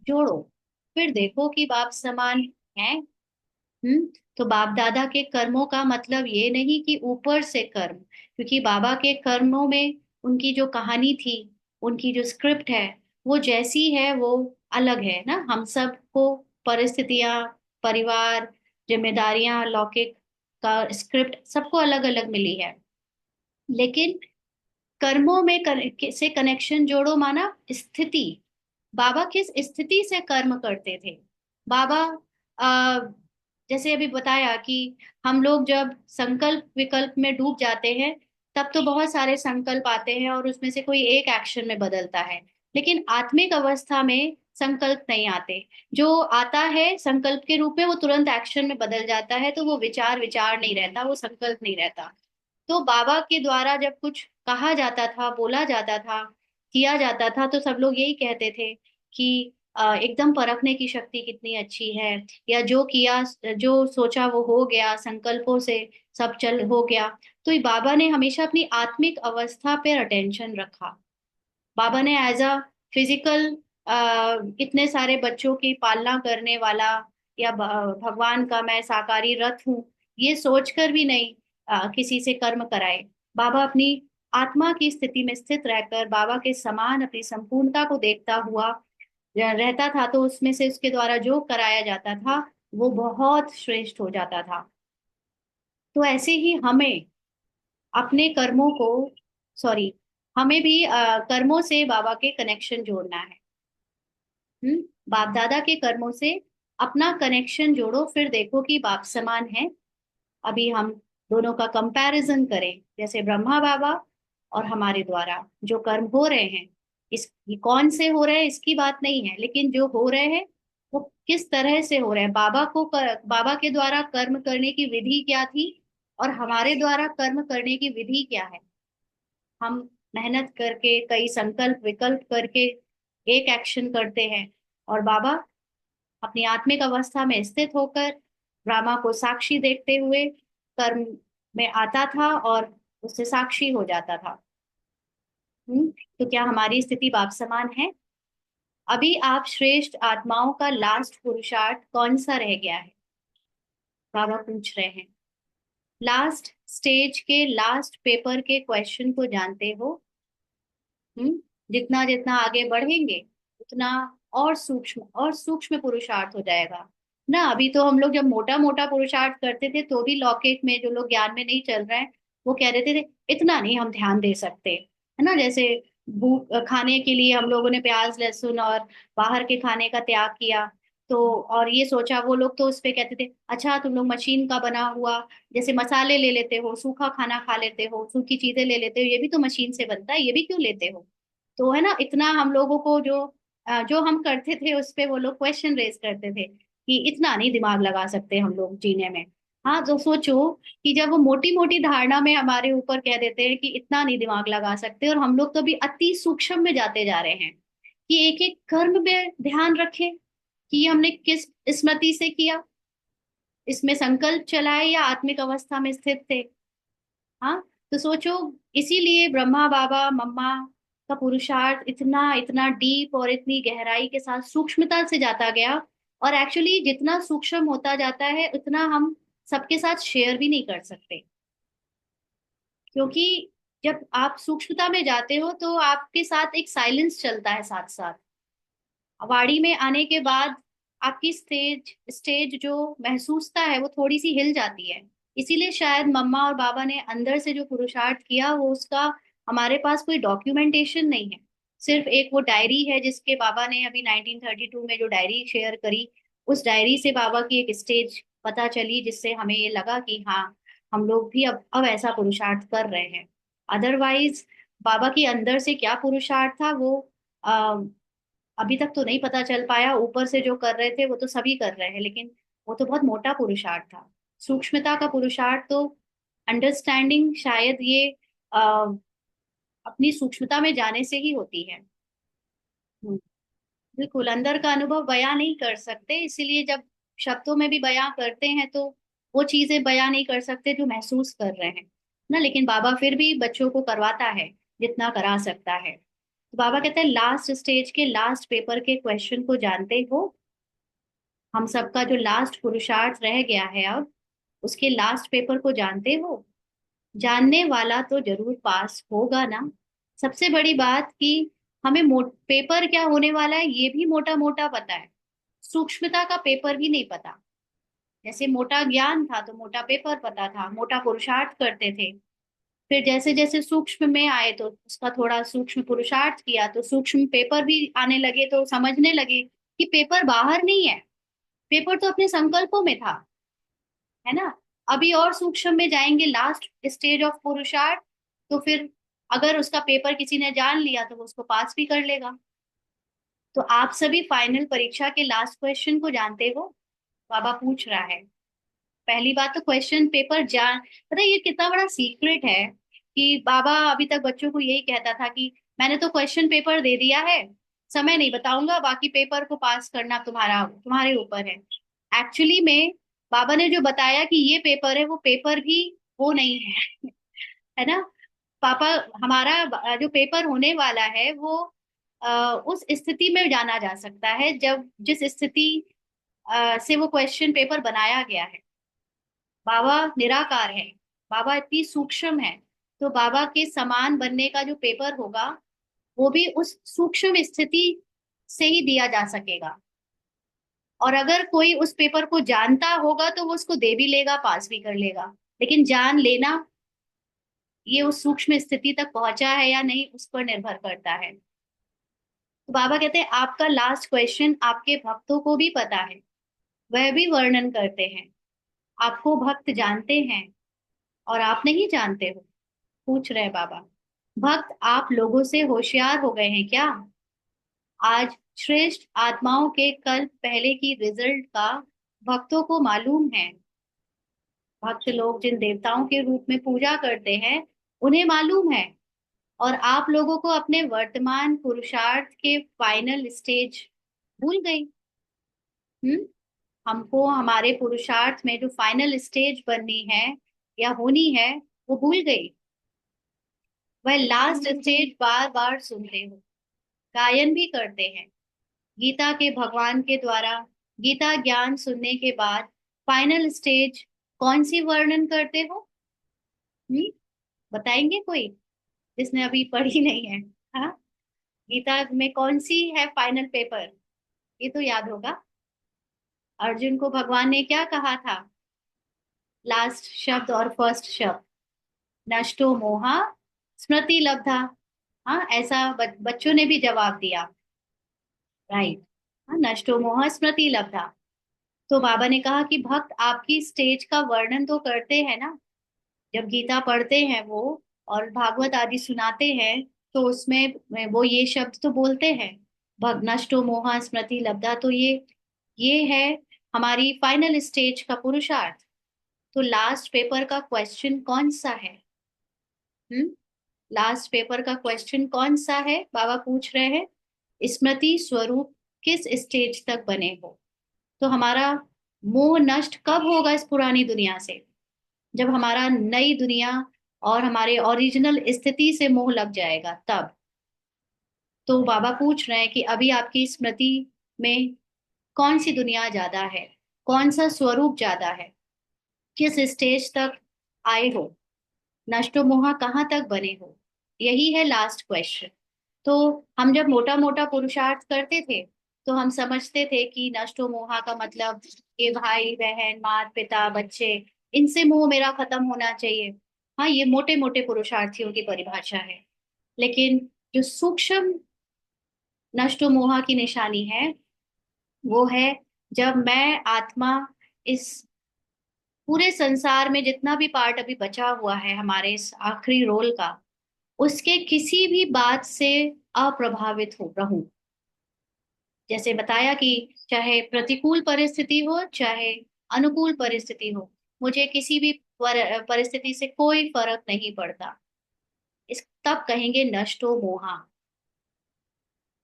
जोड़ो, फिर देखो कि बाप समान है। हम्म तो बाप दादा के कर्मों का मतलब ये नहीं कि ऊपर से कर्म, क्योंकि बाबा के कर्मों में उनकी जो कहानी थी, उनकी जो स्क्रिप्ट है वो जैसी है वो अलग है ना। हम सबको परिस्थितियां, परिवार, जिम्मेदारियां, लौकिक का स्क्रिप्ट सबको अलग अलग मिली है, लेकिन कर्मों में से कनेक्शन जोड़ो माना स्थिति। बाबा किस स्थिति से कर्म करते थे? बाबा आ, जैसे अभी बताया कि हम लोग जब संकल्प विकल्प में डूब जाते हैं, तब तो बहुत सारे संकल्प आते हैं और उसमें से कोई एक एक्शन में बदलता है। लेकिन आत्मिक अवस्था में संकल्प नहीं आते। जो आता है संकल्प के रूप में वो तुरंत एक्शन में बदल जाता है, तो वो विचार विचार नहीं रहता, वो संकल्प नहीं रहता। तो बाबा के द्वारा जब कुछ कहा जाता था, बोला जाता था, किया जाता था, तो सब लोग यही कहते थे कि एकदम परखने की शक्ति कितनी अच्छी है, या जो किया, जो सोचा वो हो गया, संकल्पों से सब चल हो गया। तो ये बाबा ने हमेशा अपनी आत्मिक अवस्था पर अटेंशन रखा। बाबा ने एज अ फिजिकल इतने सारे बच्चों की पालना करने वाला, या भगवान का मैं साकारी रथ हूँ, ये सोचकर भी नहीं किसी से कर्म कराए। बाबा अपनी आत्मा की स्थिति में स्थित रहकर बाबा के समान अपनी संपूर्णता को देखता हुआ रहता था, तो उसमें से उसके द्वारा जो कराया जाता था वो बहुत श्रेष्ठ हो जाता था। तो ऐसे ही हमें अपने कर्मों को, सॉरी, हमें भी कर्मों से बाबा के कनेक्शन जोड़ना है। बाप दादा के कर्मों से अपना कनेक्शन जोड़ो, फिर देखो कि बाप समान है। अभी हम दोनों का कंपैरिजन करें, जैसे ब्रह्मा बाबा और हमारे द्वारा जो कर्म हो रहे हैं, इस ये कौन से हो रहे हैं इसकी बात नहीं है, लेकिन जो हो रहे हैं वो किस तरह से हो रहे हैं। बाबा के द्वारा कर्म करने की विधि क्या थी, और हमारे द्वारा कर्म करने की विधि क्या है। हम मेहनत करके कई संकल्प विकल्प करके एक एक्शन करते हैं, और बाबा अपनी आत्मिक अवस्था में स्थित होकर ब्रह्मा को साक्षी देखते हुए कर्म में आता था और उससे साक्षी हो जाता था। तो क्या हमारी स्थिति बाप समान है? अभी आप श्रेष्ठ आत्माओं का लास्ट पुरुषार्थ कौन सा रह गया है, बाबा पूछ रहे हैं। लास्ट स्टेज के लास्ट पेपर के क्वेश्चन को जानते हो? हम्म जितना जितना आगे बढ़ेंगे उतना और सूक्ष्म पुरुषार्थ हो जाएगा ना। अभी तो हम लोग जब मोटा मोटा पुरुषार्थ करते थे, तो भी लौकिक में जो लोग ज्ञान में नहीं चल रहे हैं, वो कह देते थे इतना नहीं हम ध्यान दे सकते, है ना। जैसे भूख खाने के लिए हम लोगों ने प्याज लहसुन और बाहर के खाने का त्याग किया, तो और ये सोचा, वो लोग तो उस पे कहते थे अच्छा तुम लोग मशीन का बना हुआ, जैसे मसाले ले लेते हो, सूखा खाना खा लेते हो, सूखी चीजें ले लेते हो, ये भी तो मशीन से बनता है, ये भी क्यों लेते हो। तो है ना, इतना हम लोगों को जो हम करते थे उस पे वो लोग क्वेश्चन रेज करते थे कि इतना नहीं दिमाग लगा सकते हम लोग जीने में। हाँ, तो सोचो कि जब वो मोटी मोटी धारणा में हमारे ऊपर कह देते हैं कि इतना नहीं दिमाग लगा सकते, और हम लोग तो अभी अति सूक्ष्म में जाते जा रहे हैं कि एक एक कर्म में ध्यान रखें कि ये हमने किस स्मृति से किया, इसमें संकल्प चलाए या आत्मिक अवस्था में स्थित थे। हाँ, तो सोचो, इसीलिए ब्रह्मा बाबा मम्मा का पुरुषार्थ इतना इतना डीप और इतनी गहराई के साथ सूक्ष्मता से जाता गया। और एक्चुअली जितना सूक्ष्म होता जाता है उतना हम सबके साथ शेयर भी नहीं कर सकते, क्योंकि जब आप सूक्ष्मता में जाते हो तो आपके साथ एक साइलेंस चलता है साथ साथ। वाणी में आने के बाद आपकी स्टेज स्टेज जो महसूसता है वो थोड़ी सी हिल जाती है। इसीलिए शायद मम्मा और बाबा ने अंदर से जो पुरुषार्थ किया वो उसका हमारे पास कोई डॉक्यूमेंटेशन नहीं है। सिर्फ एक वो डायरी है जिसके बाबा ने अभी 1932 में जो डायरी शेयर करी, उस डायरी से बाबा की एक स्टेज पता चली, जिससे हमें ये लगा कि हाँ, हम लोग भी अब ऐसा पुरुषार्थ कर रहे हैं। अदरवाइज बाबा के अंदर से क्या पुरुषार्थ था वो अभी तक तो नहीं पता चल पाया। ऊपर से जो कर रहे थे वो तो सभी कर रहे हैं, लेकिन वो तो बहुत मोटा पुरुषार्थ था। सूक्ष्मता का पुरुषार्थ तो अंडरस्टैंडिंग शायद ये अपनी सूक्ष्मता में जाने से ही होती है। हम्म, बिल्कुल अंदर का अनुभव बयां नहीं कर सकते, इसीलिए जब शब्दों में भी बयां करते हैं तो वो चीजें बयां नहीं कर सकते जो महसूस कर रहे हैं ना। लेकिन बाबा फिर भी बच्चों को करवाता है जितना करा सकता है। तो बाबा कहते हैं लास्ट स्टेज के लास्ट पेपर के क्वेश्चन को जानते हो? हम सबका जो लास्ट पुरुषार्थ रह गया है अब, उसके लास्ट पेपर को जानते हो? जानने वाला तो जरूर पास होगा ना। सबसे बड़ी बात कि हमें पेपर क्या होने वाला है ये भी मोटा मोटा पता है, सूक्ष्मता का पेपर भी नहीं पता। जैसे मोटा ज्ञान था तो मोटा पेपर पता था, मोटा पुरुषार्थ करते थे, फिर जैसे जैसे सूक्ष्म में आए तो उसका थोड़ा सूक्ष्म पुरुषार्थ किया, तो सूक्ष्म पेपर भी आने लगे, तो समझने लगे कि पेपर बाहर नहीं है, पेपर तो अपने संकल्पों में था, है ना। अभी और सूक्ष्म में जाएंगे, लास्ट स्टेज ऑफ पुरुषार्थ, तो फिर अगर उसका पेपर किसी ने जान लिया तो वो उसको पास भी कर लेगा। तो आप सभी फाइनल परीक्षा के लास्ट क्वेश्चन को जानते हो, बाबा पूछ रहा है। पहली बात तो क्वेश्चन पेपर जान, पता है ये कितना बड़ा सीक्रेट है कि बाबा अभी तक बच्चों को यही कहता था कि मैंने तो क्वेश्चन पेपर दे दिया है, समय नहीं बताऊंगा, बाकी पेपर को पास करना तुम्हारा तुम्हारे ऊपर है। एक्चुअली में बाबा ने जो बताया कि ये पेपर है, वो पेपर भी वो नहीं है, है ना। पापा, हमारा जो पेपर होने वाला है वो उस स्थिति में जाना जा सकता है जब जिस स्थिति से वो क्वेश्चन पेपर बनाया गया है। बाबा निराकार है, बाबा इतनी सूक्ष्म है, तो बाबा के समान बनने का जो पेपर होगा वो भी उस सूक्ष्म स्थिति से ही दिया जा सकेगा। और अगर कोई उस पेपर को जानता होगा तो वो उसको दे भी लेगा, पास भी कर लेगा, लेकिन जान लेना, ये उस सूक्ष्म स्थिति तक पहुंचा है या नहीं उस पर निर्भर करता है। तो बाबा कहते हैं आपका लास्ट क्वेश्चन आपके भक्तों को भी पता है, वह भी वर्णन करते हैं, आपको भक्त जानते हैं और आप नहीं जानते हो। पूछ रहे बाबा, भक्त आप लोगों से होशियार हो गए हैं क्या? आज श्रेष्ठ आत्माओं के कल्प पहले की रिजल्ट का भक्तों को मालूम है। भक्त लोग जिन देवताओं के रूप में पूजा करते हैं उन्हें मालूम है, और आप लोगों को अपने वर्तमान पुरुषार्थ के फाइनल स्टेज भूल गई। हम्म। हमको हमारे पुरुषार्थ में जो फाइनल स्टेज बननी है या होनी है वो भूल गई। वह लास्ट स्टेज बार बार सुनते हो, गायन भी करते हैं। गीता के भगवान के द्वारा गीता ज्ञान सुनने के बाद फाइनल स्टेज कौन सी वर्णन करते हो? हम्म। बताएंगे कोई जिसने अभी पढ़ी नहीं है? हाँ, गीता में कौन सी है फाइनल पेपर, ये तो याद होगा। अर्जुन को भगवान ने क्या कहा था, लास्ट शब्द और फर्स्ट शब्द? नष्टो मोहा स्मृति लब्धा। हाँ, ऐसा बच्चों ने भी जवाब दिया, राइट। हाँ, नष्टो मोह स्मृति लब्धा। तो बाबा ने कहा कि भक्त आपकी स्टेज का वर्णन तो करते हैं ना, जब गीता पढ़ते हैं वो और भागवत आदि सुनाते हैं, तो उसमें वो ये शब्द तो बोलते हैं, भग नष्टो मोह स्मृति लब्धा, तो ये है हमारी फाइनल स्टेज का पुरुषार्थ। तो लास्ट पेपर का क्वेश्चन कौन सा है? हम्म। लास्ट पेपर का क्वेश्चन कौन सा है, बाबा पूछ रहे हैं। स्मृति स्वरूप किस स्टेज तक बने हो? तो हमारा मोह नष्ट कब होगा इस पुरानी दुनिया से? जब हमारा नई दुनिया और हमारे ओरिजिनल स्थिति से मोह लग जाएगा तब। तो बाबा पूछ रहे हैं कि अभी आपकी स्मृति में कौन सी दुनिया ज्यादा है, कौन सा स्वरूप ज्यादा है, किस स्टेज तक आए हो, नष्टो मोहा कहाँ तक बने हो? यही है लास्ट क्वेश्चन। तो हम जब मोटा मोटा पुरुषार्थ करते थे तो हम समझते थे कि नष्टो मोहा का मतलब ये भाई बहन माता पिता बच्चे, इनसे मोह मेरा खत्म होना चाहिए। हाँ, ये मोटे मोटे पुरुषार्थियों की परिभाषा है। लेकिन जो सूक्ष्म नष्टो मोहा की निशानी है वो है जब मैं आत्मा इस पूरे संसार में जितना भी पार्ट अभी बचा हुआ है हमारे इस आखिरी रोल का, उसके किसी भी बात से अप्रभावित हो रहूं। जैसे बताया कि चाहे प्रतिकूल परिस्थिति हो चाहे अनुकूल परिस्थिति हो, मुझे किसी भी परिस्थिति से कोई फर्क नहीं पड़ता। इस तब कहेंगे नष्टो मोहा।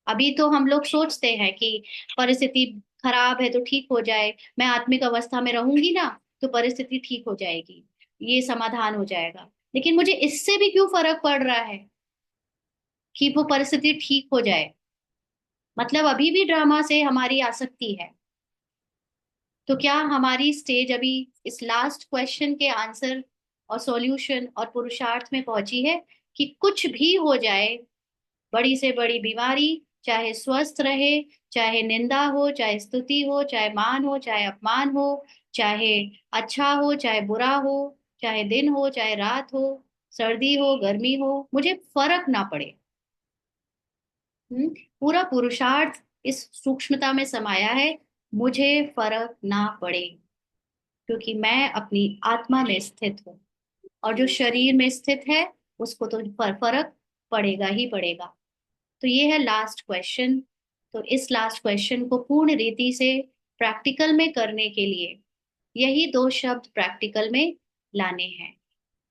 अभी तो हम लोग सोचते हैं कि परिस्थिति खराब है तो ठीक हो जाए, मैं आत्मिक अवस्था में रहूंगी ना तो परिस्थिति ठीक हो जाएगी, ये समाधान हो जाएगा। लेकिन मुझे इससे भी क्यों फर्क पड़ रहा है कि वो परिस्थिति ठीक हो जाए? मतलब अभी भी ड्रामा से हमारी आसक्ति है। तो क्या हमारी स्टेज अभी इस लास्ट क्वेश्चन के आंसर और सॉल्यूशन और पुरुषार्थ में पहुंची है कि कुछ भी हो जाए, बड़ी से बड़ी बीमारी, चाहे स्वस्थ रहे, चाहे निंदा हो, चाहे स्तुति हो, चाहे मान हो, चाहे अपमान हो, चाहे अच्छा हो, चाहे बुरा हो, चाहे दिन हो, चाहे रात हो, सर्दी हो गर्मी हो, मुझे फर्क ना पड़े। पूरा पुरुषार्थ इस सूक्ष्मता में समाया है, मुझे फर्क ना पड़े, क्योंकि मैं अपनी आत्मा में स्थित हूँ। और जो शरीर में स्थित है उसको तो फर्क पड़ेगा ही पड़ेगा। तो ये है लास्ट क्वेश्चन। तो इस लास्ट क्वेश्चन को पूर्ण रीति से प्रैक्टिकल में करने के लिए यही दो शब्द प्रैक्टिकल में लाने हैं।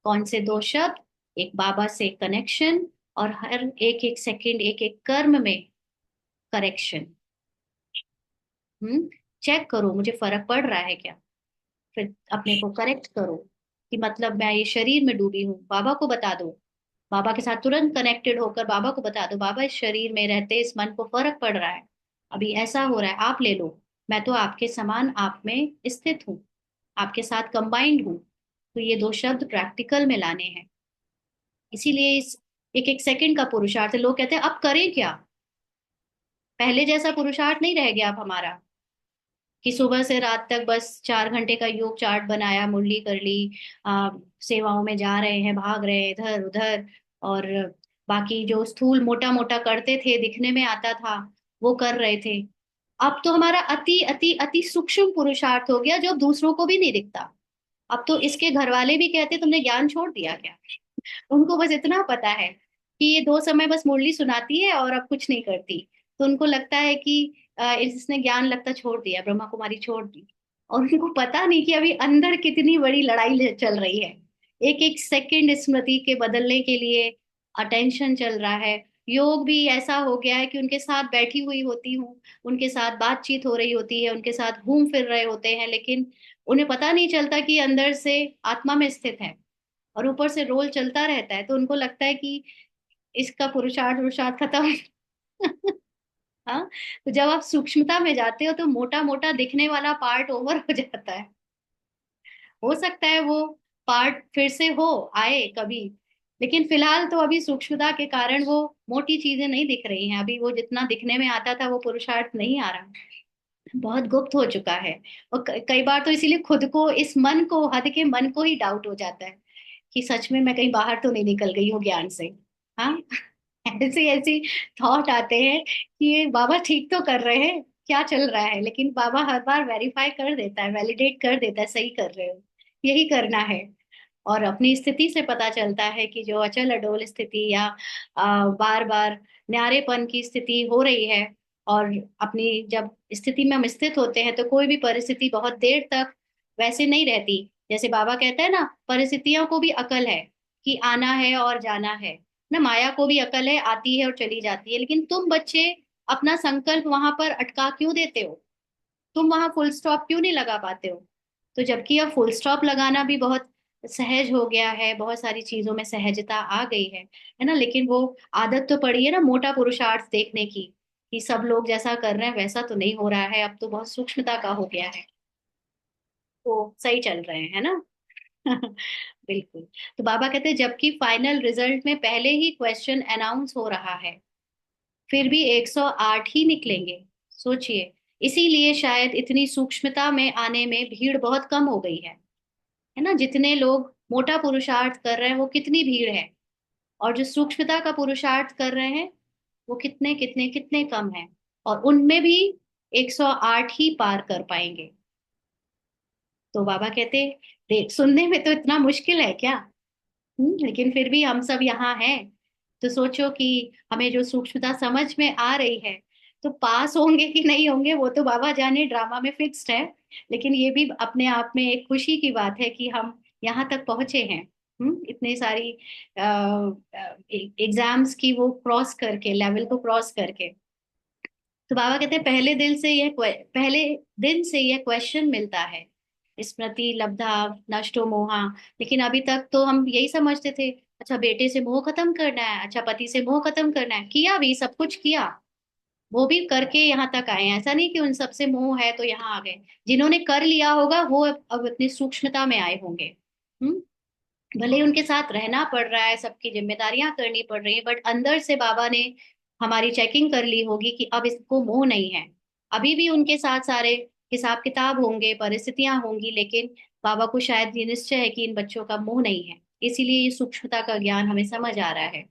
कौन से दो शब्द? एक बाबा से कनेक्शन, और हर एक एक सेकंड एक एक कर्म में करेक्शन। चेक करो मुझे फर्क पड़ रहा है क्या, फिर अपने को करेक्ट करो कि मतलब मैं ये शरीर में डूबी हूँ, बाबा को बता दो। बाबा के साथ तुरंत कनेक्टेड होकर बाबा को बता दो, बाबा इस शरीर में रहते इस मन को फर्क पड़ रहा है, अभी ऐसा हो रहा है, आप ले लो। मैं तो आपके समान आप में स्थित हूँ, आपके साथ कंबाइंड हूँ। तो ये दो शब्द प्रैक्टिकल में लाने हैं। इसीलिए इस एक एक सेकंड का पुरुषार्थ है। लोग कहते हैं अब करें क्या, पहले जैसा पुरुषार्थ नहीं रह गया अब हमारा, कि सुबह से रात तक बस 4 घंटे का योग चार्ट बनाया, मुरली कर ली, आ, सेवाओं में जा रहे हैं, भाग रहे हैं इधर उधर, और बाकी जो स्थूल मोटा मोटा करते थे दिखने में आता था वो कर रहे थे। अब तो हमारा अति अति अति सूक्ष्म पुरुषार्थ हो गया जो दूसरों को भी नहीं दिखता। अब तो इसके घर वाले भी कहते तुमने ज्ञान छोड़ दिया क्या। उनको बस इतना पता है कि ये 2 समय बस मुरली सुनाती है और अब कुछ नहीं करती। तो उनको लगता है कि इसने ज्ञान लगता छोड़ दिया, ब्रह्मा कुमारी छोड़ दी। और उनको पता नहीं कि अभी अंदर कितनी बड़ी लड़ाई चल रही है। एक एक सेकंड स्मृति के बदलने के लिए अटेंशन चल रहा है। योग भी ऐसा हो गया है कि उनके साथ बैठी हुई होती हूँ, उनके साथ बातचीत हो रही होती है, उनके साथ घूम फिर रहे होते हैं, लेकिन उन्हें पता नहीं चलता कि अंदर से आत्मा में स्थित है, और ऊपर से रोल चलता रहता है। तो उनको लगता है कि इसका पुरुषार्थ खत्म। हाँ। तो जब आप सूक्ष्मता में जाते हो तो मोटा मोटा दिखने वाला पार्ट ओवर हो जाता है। हो सकता है वो पार्ट फिर से हो आए कभी, लेकिन फिलहाल तो अभी सूक्ष्मता के कारण वो मोटी चीजें नहीं दिख रही हैं। अभी वो जितना दिखने में आता था वो पुरुषार्थ नहीं आ रहा, बहुत गुप्त हो चुका है। और कई बार तो इसीलिए खुद को, इस मन को, हद के मन को ही डाउट हो जाता है कि सच में मैं कहीं बाहर तो नहीं निकल गई हूँ ज्ञान से। हाँ। ऐसे ऐसे थॉट आते हैं कि ये बाबा ठीक तो कर रहे हैं, क्या चल रहा है, लेकिन बाबा हर बार वेरीफाई कर देता है, वैलिडेट कर देता है, सही कर रहे हो, यही करना है। और अपनी स्थिति से पता चलता है कि जो अचल अडोल स्थिति या बार बार न्यारेपन की स्थिति हो रही है, और अपनी जब स्थिति में हम स्थित होते हैं तो कोई भी परिस्थिति बहुत देर तक वैसे नहीं रहती। जैसे बाबा कहते हैं ना, परिस्थितियों को भी अकल है कि आना है और जाना है, ना माया को भी अकल है, आती है और चली जाती है, लेकिन तुम बच्चे अपना संकल्प वहां पर अटका क्यों देते हो, तुम वहां फुल स्टॉप क्यों नहीं लगा पाते हो। तो जबकि अब फुल स्टॉप लगाना भी बहुत सहज हो गया है, बहुत सारी चीजों में सहजता आ गई है ना, लेकिन वो आदत तो पड़ी है ना मोटा पुरुषार्थ देखने की, कि सब लोग जैसा कर रहे हैं वैसा तो नहीं हो रहा है, अब तो बहुत सूक्ष्मता का हो गया है, तो सही चल रहे हैं, है ना। बिल्कुल। तो बाबा कहते हैं जबकि फाइनल रिजल्ट में पहले ही क्वेश्चन अनाउंस हो रहा है, फिर भी 108 ही निकलेंगे। सोचिए, इसीलिए शायद इतनी सूक्ष्मता में आने में भीड़ बहुत कम हो गई है ना। जितने लोग मोटा पुरुषार्थ कर रहे हैं वो कितनी भीड़ है, और जो सूक्ष्मता का पुरुषार्थ कर रहे हैं वो कितने कितने कितने कम है, और उनमें भी 108 ही पार कर पाएंगे। तो बाबा कहते, देख सुनने में तो इतना मुश्किल है क्या, लेकिन फिर भी हम सब यहाँ हैं। तो सोचो कि हमें जो सूक्ष्मता समझ में आ रही है, तो पास होंगे कि नहीं होंगे वो तो बाबा जाने, ड्रामा में फिक्स्ड है। लेकिन ये भी अपने आप में एक खुशी की बात है कि हम यहाँ तक पहुंचे हैं। इतने सारी एग्जाम्स की वो क्रॉस करके, लेवल को क्रॉस करके। तो बाबा कहते हैं पहले दिन से यह क्वेश्चन मिलता है, स्मृति लब्धा नष्टो मोहा। लेकिन अभी तक तो हम यही समझते थे, अच्छा बेटे से मोह खत्म करना है, अच्छा पति से मोह खत्म करना है, किया भी सब कुछ किया, वो भी करके यहाँ तक आए हैं। ऐसा नहीं कि उन सबसे मोह है तो यहाँ आ गए, जिन्होंने कर लिया होगा वो अब अपनी सूक्ष्मता में आए होंगे। हम्म। भले ही उनके साथ रहना पड़ रहा है, सबकी जिम्मेदारियां करनी पड़ रही है, बट अंदर से बाबा ने हमारी चेकिंग कर ली होगी कि अब इसको मोह नहीं है। अभी भी उनके साथ सारे हिसाब किताब होंगे, परिस्थितियां होंगी, लेकिन बाबा को शायद ये निश्चय है कि इन बच्चों का मोह नहीं है। इसीलिए ये सूक्ष्मता का ज्ञान हमें समझ आ रहा है।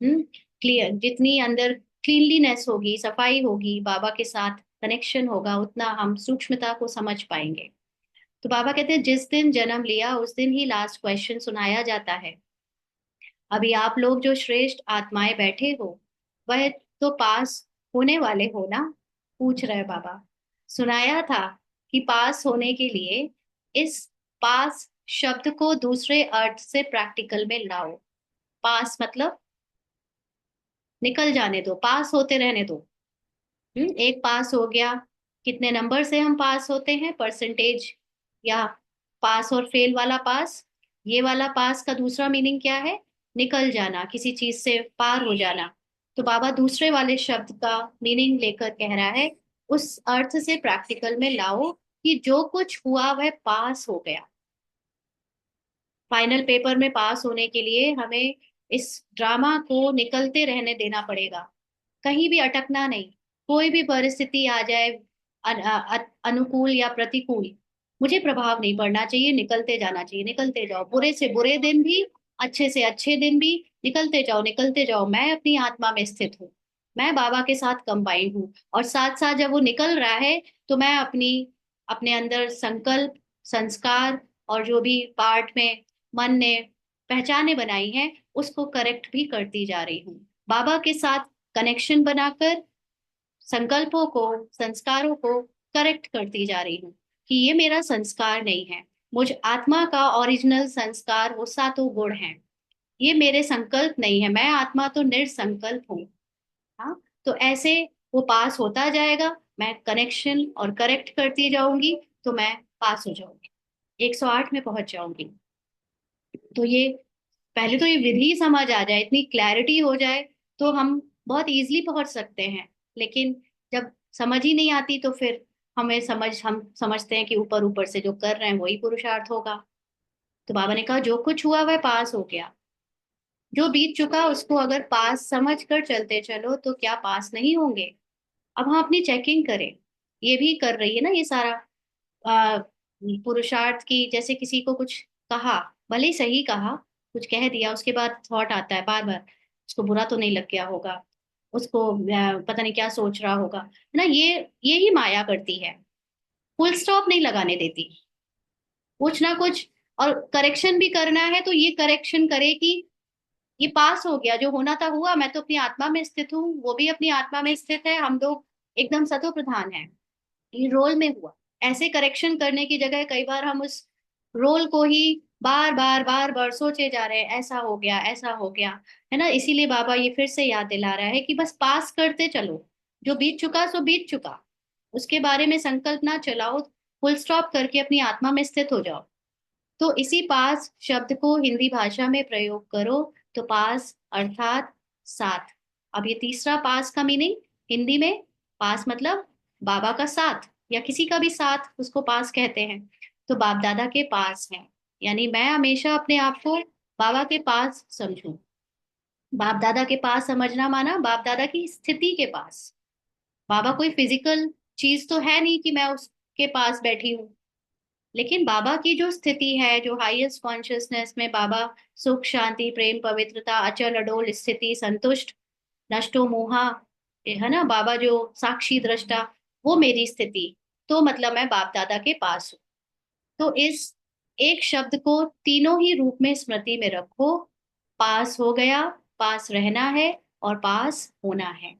क्लियर, जितनी अंदर क्लीनलीनेस होगी, सफाई होगी, बाबा के साथ कनेक्शन होगा, उतना हम सूक्ष्मता को समझ पाएंगे। तो बाबा कहते हैं जिस दिन जन्म लिया उस दिन ही लास्ट क्वेश्चन सुनाया जाता है। अभी आप लोग जो श्रेष्ठ आत्माएं बैठे हो, वह तो पास होने वाले हो ना? पूछ रहे बाबा। सुनाया था कि पास होने के लिए इस पास शब्द को दूसरे अर्थ से प्रैक्टिकल में लाओ। पास मतलब निकल जाने दो, पास होते रहने दो। एक पास हो गया। कितने नंबर से हम पास होते हैं, परसेंटेज या पास और फेल वाला पास? ये वाला पास का दूसरा मीनिंग क्या है? निकल जाना, किसी चीज से पार हो जाना। तो बाबा दूसरे वाले शब्द का मीनिंग लेकर कह रहा है, उस अर्थ से प्रैक्टिकल में लाओ कि जो कुछ हुआ वह पास हो गया। फाइनल पेपर में पास होने के लिए हमें इस ड्रामा को निकलते रहने देना पड़ेगा, कहीं भी अटकना नहीं। कोई भी परिस्थिति आ जाए, अनुकूल या प्रतिकूल, मुझे प्रभाव नहीं पड़ना चाहिए, निकलते जाना चाहिए। निकलते जाओ, बुरे से बुरे दिन भी, अच्छे से अच्छे दिन भी, निकलते जाओ निकलते जाओ। मैं अपनी आत्मा में स्थित हूँ, मैं बाबा के साथ कंबाइंड हूँ, और साथ साथ जब वो निकल रहा है तो मैं अपने अंदर संकल्प, संस्कार और जो भी पार्ट में मन ने पहचाने बनाई हैं उसको करेक्ट भी करती जा रही हूँ। बाबा के साथ कनेक्शन बनाकर संकल्पों को, संस्कारों को करेक्ट करती जा रही हूँ कि ये मेरा संस्कार नहीं है। मुझ आत्मा का ओरिजिनल संस्कार वो सातों गुण हैं। ये मेरे संकल्प नहीं है, मैं आत्मा तो निरसंकल्प हूँ। हाँ, तो ऐसे वो पास होता जाएगा, मैं कनेक्शन और करेक्ट करती जाऊंगी, तो मैं पास हो जाऊंगी, 108 में पहुंच जाऊंगी। तो ये पहले तो ये विधि समझ आ जाए, इतनी क्लैरिटी हो जाए, तो हम बहुत इजीली पहुंच सकते हैं। लेकिन जब समझ ही नहीं आती तो फिर हम समझते हैं कि ऊपर ऊपर से जो कर रहे हैं वही पुरुषार्थ होगा। तो बाबा ने कहा जो कुछ हुआ वह पास हो गया। जो बीत चुका उसको अगर पास समझ कर चलते चलो तो क्या पास नहीं होंगे? अब हम अपनी चेकिंग करें। ये भी कर रही है ना ये सारा आ, पुरुषार्थ की, जैसे किसी को कुछ कहा, भले ही सही कहा, कुछ कह दिया, उसके बाद थॉट आता है बार बार, उसको बुरा तो नहीं लग गया होगा, उसको पता नहीं क्या सोच रहा होगा, है ना? ये ही माया करती है, फुल स्टॉप नहीं लगाने देती, कुछ ना कुछ। और करेक्शन भी करना है तो ये करेक्शन करे कि ये पास हो गया, जो होना था हुआ, मैं तो अपनी आत्मा में स्थित हूँ, वो भी अपनी आत्मा में स्थित है, हम लोग एकदम सतो प्रधान है, ये रोल में हुआ। ऐसे करेक्शन करने की जगह कई बार हम उस रोल को ही बार बार सोचे जा रहे हैं, ऐसा हो गया ऐसा हो गया, है ना? इसीलिए बाबा ये फिर से याद दिला रहा है कि बस पास करते चलो, जो बीत चुका सो बीत चुका, उसके बारे में संकल्प ना चलाओ, फुल स्टॉप करके अपनी आत्मा में स्थित हो जाओ। तो इसी पास शब्द को हिंदी भाषा में प्रयोग करो, तो पास अर्थात साथ। अब ये तीसरा पास का मीनिंग हिंदी में, पास मतलब बाबा का साथ या किसी का भी साथ, उसको पास कहते हैं। तो बाप दादा के पास है, यानी मैं हमेशा अपने आप को बाबा के पास समझूं। बाप दादा के पास समझना माना बाप दादा की स्थिति के पास। बाबा कोई फिजिकल चीज तो है नहीं कि मैं उसके पास बैठी हूँ, लेकिन बाबा की जो स्थिति है, जो हाईएस्ट कॉन्शियसनेस में बाबा सुख शांति प्रेम पवित्रता अचल अडोल स्थिति संतुष्ट नष्टो मोहा, है ना, बाबा जो साक्षी दृष्टा, वो मेरी स्थिति, तो मतलब मैं बाप दादा के पास हूँ। तो इस एक शब्द को तीनों ही रूप में स्मृति में रखो, पास हो गया, पास रहना है, और पास होना है।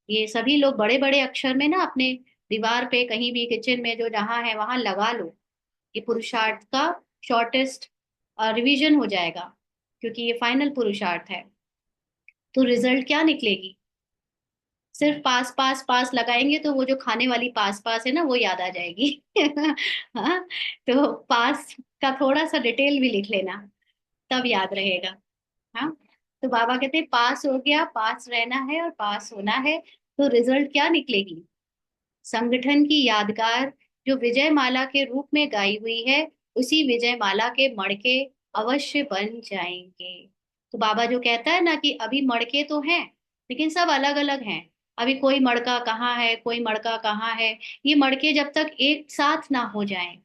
ये सभी लोग बड़े बड़े अक्षर में ना अपने दीवार पे, कहीं भी किचन में, जो जहां है वहां लगा लो। ये पुरुषार्थ का शॉर्टेस्ट रिवीजन हो जाएगा, क्योंकि ये फाइनल पुरुषार्थ है। तो रिजल्ट क्या निकलेगी? सिर्फ पास पास पास लगाएंगे तो वो जो खाने वाली पास पास है ना, वो याद आ जाएगी। हाँ, तो पास का थोड़ा सा डिटेल भी लिख लेना, तब याद रहेगा। हाँ, तो बाबा कहते हैं पास हो गया, पास रहना है और पास होना है। तो रिजल्ट क्या निकलेगी? संगठन की यादगार जो विजय माला के रूप में गाई हुई है, उसी विजय माला के मड़के अवश्य बन जाएंगे। तो बाबा जो कहता है ना कि अभी मड़के तो हैं, लेकिन सब अलग अलग हैं। अभी कोई मड़का कहाँ है, कोई मड़का कहाँ है, ये मड़के जब तक एक साथ ना हो जाएं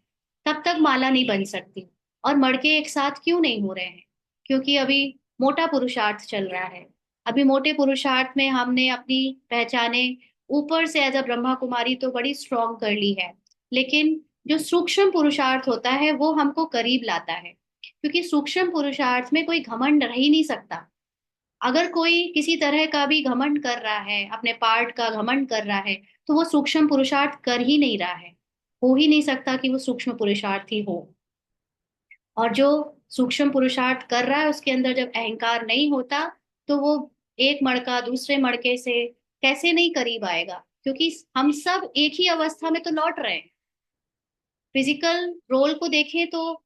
तब तक माला नहीं बन सकती। और मड़के एक साथ क्यों नहीं हो रहे हैं? क्योंकि अभी मोटा पुरुषार्थ चल रहा है। अभी मोटे पुरुषार्थ में हमने अपनी पहचाने ऊपर से एज अ ब्रह्मा कुमारी तो बड़ी स्ट्रांग कर ली है, लेकिन जो सूक्ष्म पुरुषार्थ होता है वो हमको करीब लाता है। क्योंकि सूक्ष्म पुरुषार्थ में कोई घमंड रह ही नहीं सकता। अगर कोई किसी तरह का भी घमंड कर रहा है, अपने पार्ट का घमंड कर रहा है, तो वो सूक्ष्म पुरुषार्थ कर ही नहीं रहा है। हो ही नहीं सकता कि वो सूक्ष्म पुरुषार्थ ही हो। और जो सूक्ष्म पुरुषार्थ कर रहा है उसके अंदर जब अहंकार नहीं होता, तो वो एक मड़का दूसरे मड़के से कैसे नहीं करीब आएगा, क्योंकि हम सब एक ही अवस्था में तो लौट रहे हैं। फिजिकल रोल को देखें तो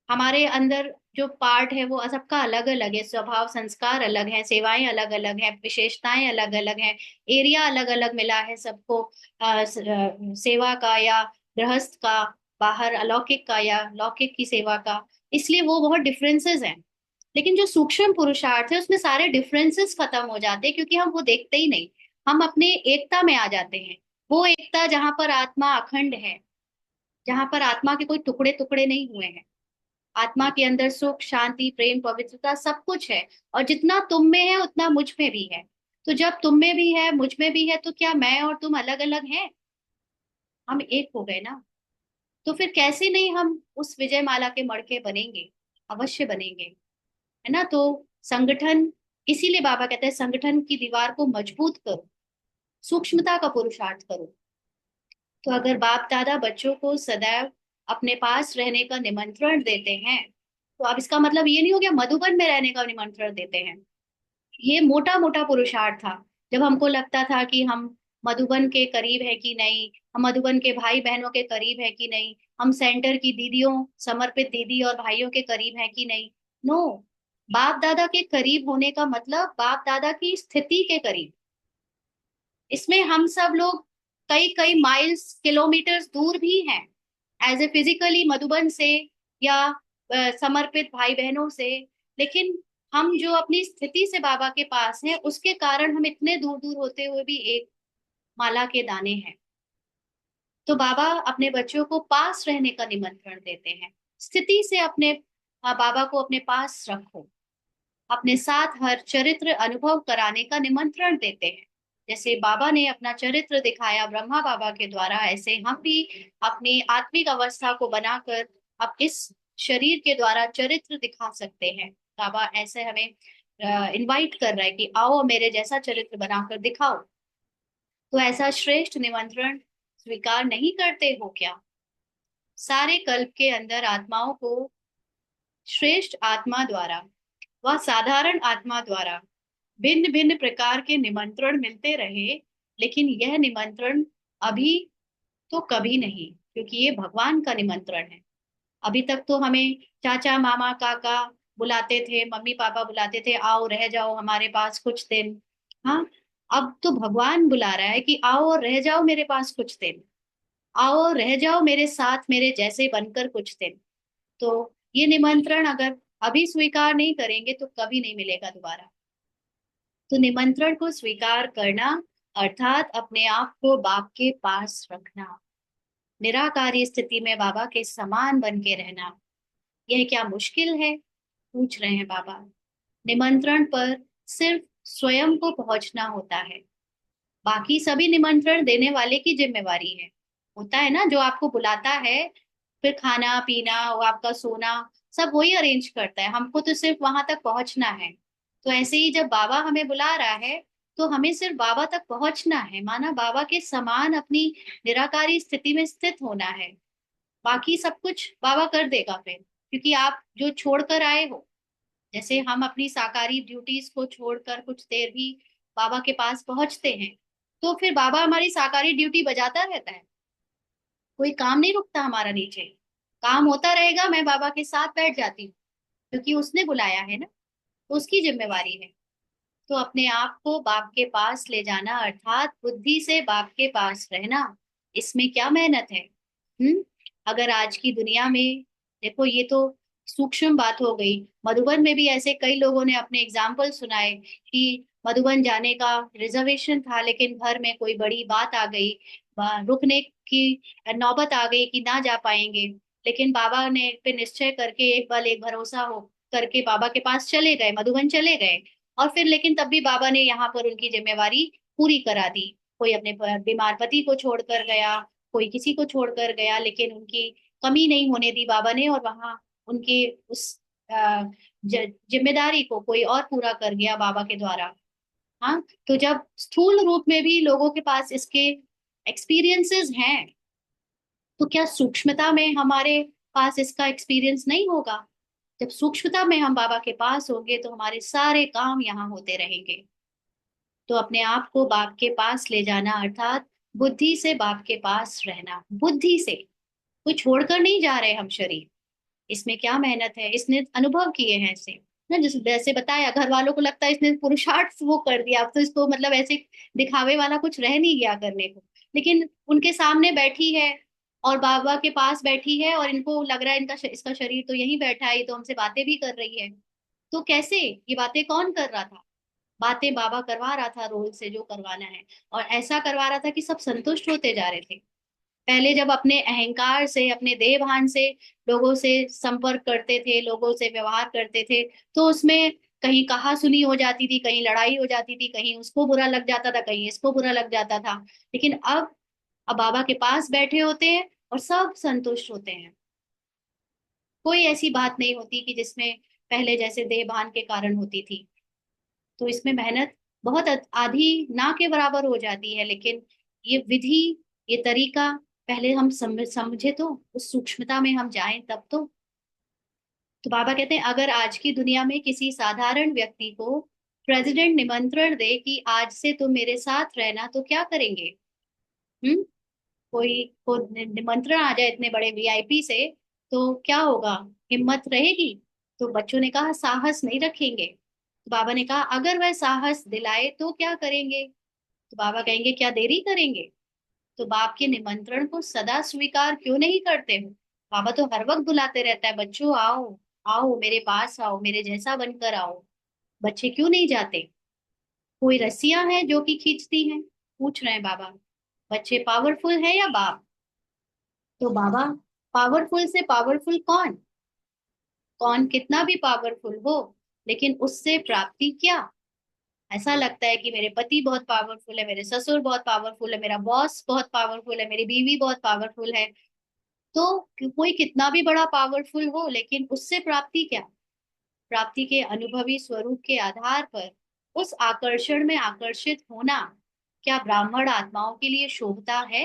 हमारे अंदर जो पार्ट है वो सबका अलग अलग है, स्वभाव संस्कार अलग है, सेवाएं अलग अलग हैं, विशेषताएं अलग अलग हैं, एरिया अलग अलग मिला है सबको। सेवा का या गृहस्थ का, बाहर अलौकिक का या लौकिक की सेवा का। इसलिए वो बहुत डिफरेंसेस हैं। लेकिन जो सूक्ष्म पुरुषार्थ है उसमें सारे डिफरेंसेस खत्म हो जाते हैं, क्योंकि हम वो देखते ही नहीं। हम अपने एकता में आ जाते हैं। वो एकता जहां पर आत्मा अखंड है, जहां पर आत्मा के कोई टुकड़े टुकड़े नहीं हुए हैं। आत्मा के अंदर सुख शांति प्रेम पवित्रता सब कुछ है। और जितना तुम में है उतना मुझ में भी है। तो जब तुम में भी है मुझ में भी है, तो क्या मैं और तुम अलग अलग हैं? हम एक हो गए ना। तो फिर कैसे नहीं हम उस विजय माला के मड़के बनेंगे? अवश्य बनेंगे। है ना? तो संगठन, इसीलिए बाबा कहते हैं संगठन की दीवार को मजबूत करो, सूक्ष्मता का पुरुषार्थ करो। तो अगर बाप दादा बच्चों को सदैव अपने पास रहने का निमंत्रण देते हैं, तो अब इसका मतलब ये नहीं हो गया मधुबन में रहने का निमंत्रण देते हैं। ये मोटा मोटा पुरुषार्थ था। जब हमको लगता था कि हम मधुबन के करीब है कि नहीं, हम मधुबन के भाई बहनों के करीब है कि नहीं, हम सेंटर की दीदियों, समर्पित दीदी और भाइयों के करीब है कि नहीं। नो। बाप दादा के करीब होने का मतलब बाप दादा की स्थिति के करीब। इसमें हम सब लोग कई कई माइल्स किलोमीटर्स दूर भी हैं, एज ए फिजिकली मधुबन से या समर्पित भाई बहनों से। लेकिन हम जो अपनी स्थिति से बाबा के पास हैं उसके कारण हम इतने दूर दूर होते हुए भी एक माला के दाने हैं। तो बाबा अपने बच्चों को पास रहने का निमंत्रण देते हैं। स्थिति से अपने बाबा को अपने पास रखो। अपने साथ हर चरित्र अनुभव कराने का निमंत्रण देते हैं। जैसे बाबा ने अपना चरित्र दिखाया ब्रह्मा बाबा के द्वारा, ऐसे हम भी अपनी आत्मिक अवस्था को बनाकर अब इस शरीर के द्वारा चरित्र दिखा सकते हैं। बाबा ऐसे हमें इनवाइट कर रहा है कि आओ मेरे जैसा चरित्र बनाकर दिखाओ। तो ऐसा श्रेष्ठ निमंत्रण स्वीकार नहीं करते हो क्या? सारे कल्प के अंदर आत्माओं को श्रेष्ठ आत्मा द्वारा व साधारण आत्मा द्वारा भिन्न भिन्न प्रकार के निमंत्रण मिलते रहे, लेकिन यह निमंत्रण अभी तो कभी नहीं, क्योंकि ये भगवान का निमंत्रण है। अभी तक तो हमें चाचा मामा काका बुलाते थे, मम्मी पापा बुलाते थे, आओ रह जाओ हमारे पास कुछ दिन। हाँ। अब तो भगवान बुला रहा है कि आओ और रह जाओ मेरे पास कुछ दिन। आओ और रह जाओ मेरे साथ मेरे जैसे बनकर कुछ दिन। तो ये निमंत्रण अगर अभी स्वीकार नहीं करेंगे तो कभी नहीं मिलेगा दोबारा। तो निमंत्रण को स्वीकार करना अर्थात अपने आप को बाप के पास रखना, निराकारी स्थिति में बाबा के समान बन के रहना। यह क्या मुश्किल है? पूछ रहे हैं बाबा। निमंत्रण पर सिर्फ स्वयं को पहुंचना होता है। बाकी सभी निमंत्रण देने वाले की जिम्मेवारी है। होता है ना, जो आपको बुलाता है, फिर खाना पीना और आपका सोना सब वही अरेंज करता है, हमको तो सिर्फ वहां तक पहुंचना है। तो ऐसे ही जब बाबा हमें बुला रहा है, तो हमें सिर्फ बाबा तक पहुंचना है, माना बाबा के समान अपनी निराकारी स्थिति में स्थित होना है। बाकी सब कुछ बाबा कर देगा फिर, क्योंकि आप जो छोड़कर आए हो। जैसे हम अपनी साकारी ड्यूटीज को छोड़कर कुछ देर भी बाबा के पास पहुंचते हैं, तो फिर बाबा हमारी साकारी ड्यूटी बजाता रहता है। कोई काम नहीं रुकता हमारा नीचे। काम होता रहेगा, मैं बाबा के साथ बैठ जाती हूँ, क्योंकि उसने बुलाया है ना, तो उसकी जिम्मेवारी है। तो अपने आप को बाप के पास ले जाना अर्थात बुद्धि से बाप के पास रहना, इसमें क्या मेहनत है? हम्म। अगर आज की दुनिया में देखो, ये तो सूक्ष्म बात हो गई। मधुबन में भी ऐसे कई लोगों ने अपने एग्जाम्पल सुनाए कि मधुबन जाने का रिजर्वेशन था, लेकिन घर में कोई बड़ी बात आ गई, रुकने की नौबत आ गई कि ना जा पाएंगे। लेकिन बाबा ने पे निश्चय करके एक बल एक भरोसा हो करके बाबा के पास चले गए, मधुबन चले गए। और फिर लेकिन तब भी बाबा ने यहाँ पर उनकी जिम्मेवारी पूरी करा दी। कोई अपने बीमार पति को छोड़कर गया, कोई किसी को छोड़कर गया, लेकिन उनकी कमी नहीं होने दी बाबा ने, और वहां उनकी उस जिम्मेदारी को कोई और पूरा कर गया बाबा के द्वारा। हाँ, तो जब स्थूल रूप में भी लोगों के पास इसके एक्सपीरियंसेस हैं, तो क्या सूक्ष्मता में हमारे पास इसका एक्सपीरियंस नहीं होगा? जब सूक्ष्मता में हम बाबा के पास होंगे तो हमारे सारे काम यहाँ होते रहेंगे। तो अपने आप को बाप के पास ले जाना, अर्थात बुद्धि से बाप के पास रहना, बुद्धि से। कोई छोड़कर नहीं जा रहे हम शरीर। इसमें क्या मेहनत है, इसने अनुभव किए हैं इसे ना, जिस जैसे बताया, घर वालों को लगता है इसने पुरुषार्थ वो कर दिया, अब तो इसको मतलब ऐसे दिखावे वाला कुछ रह नहीं गया करने को। लेकिन उनके सामने बैठी है और बाबा के पास बैठी है, और इनको लग रहा है इनका इसका शरीर तो यहीं बैठा है, ये तो हमसे बातें भी कर रही है। तो कैसे ये बातें कौन कर रहा था? बातें बाबा करवा रहा था, रोल से जो करवाना है। और ऐसा करवा रहा था कि सब संतुष्ट होते जा रहे थे। पहले जब अपने अहंकार से, अपने देह भान से लोगों से संपर्क करते थे, लोगों से व्यवहार करते थे, तो उसमें कहीं कहा सुनी हो जाती थी, कहीं लड़ाई हो जाती थी, कहीं उसको बुरा लग जाता था, कहीं इसको बुरा लग जाता था। लेकिन अब बाबा के पास बैठे होते हैं और सब संतुष्ट होते हैं। कोई ऐसी बात नहीं होती कि जिसमें पहले जैसे देह भान के कारण होती थी। तो इसमें मेहनत बहुत आधी ना के बराबर हो जाती है, लेकिन ये विधि, ये तरीका, पहले हम समझे तो उस सूक्ष्मता में हम जाएं तब तो बाबा कहते हैं, अगर आज की दुनिया में किसी साधारण व्यक्ति को प्रेसिडेंट निमंत्रण दे कि आज से तुम मेरे साथ रहना, तो क्या करेंगे? हम्म। कोई को निमंत्रण आ जाए इतने बड़े वीआईपी से, तो क्या होगा? हिम्मत रहेगी? तो बच्चों ने कहा साहस नहीं रखेंगे। तो बाबा ने कहा अगर वह साहस दिलाए तो क्या करेंगे? तो बाबा कहेंगे क्या देरी करेंगे? तो बाप के निमंत्रण को सदा स्वीकार क्यों नहीं करते हो? बाबा तो हर वक्त बुलाते रहता है, बच्चों आओ, आओ मेरे पास आओ, मेरे जैसा बनकर आओ। बच्चे क्यों नहीं जाते? कोई रस्सियां हैं जो कि खींचती हैं? पूछ रहे हैं बाबा। बच्चे पावरफुल है या बाप? तो बाबा, पावरफुल से पावरफुल कौन? कौन कितना भी पावरफुल हो, लेकिन उससे प्राप्ति क्या? ऐसा लगता है कि मेरे पति बहुत पावरफुल है, मेरे ससुर बहुत पावरफुल है, मेरा बॉस बहुत पावरफुल है, मेरी बीवी बहुत पावरफुल है। तो कोई कितना भी बड़ा पावरफुल हो, लेकिन उससे प्राप्ति क्या? प्राप्ति के अनुभवी स्वरूप के आधार पर उस आकर्षण में आकर्षित होना, क्या ब्राह्मण आत्माओं के लिए शोभता है?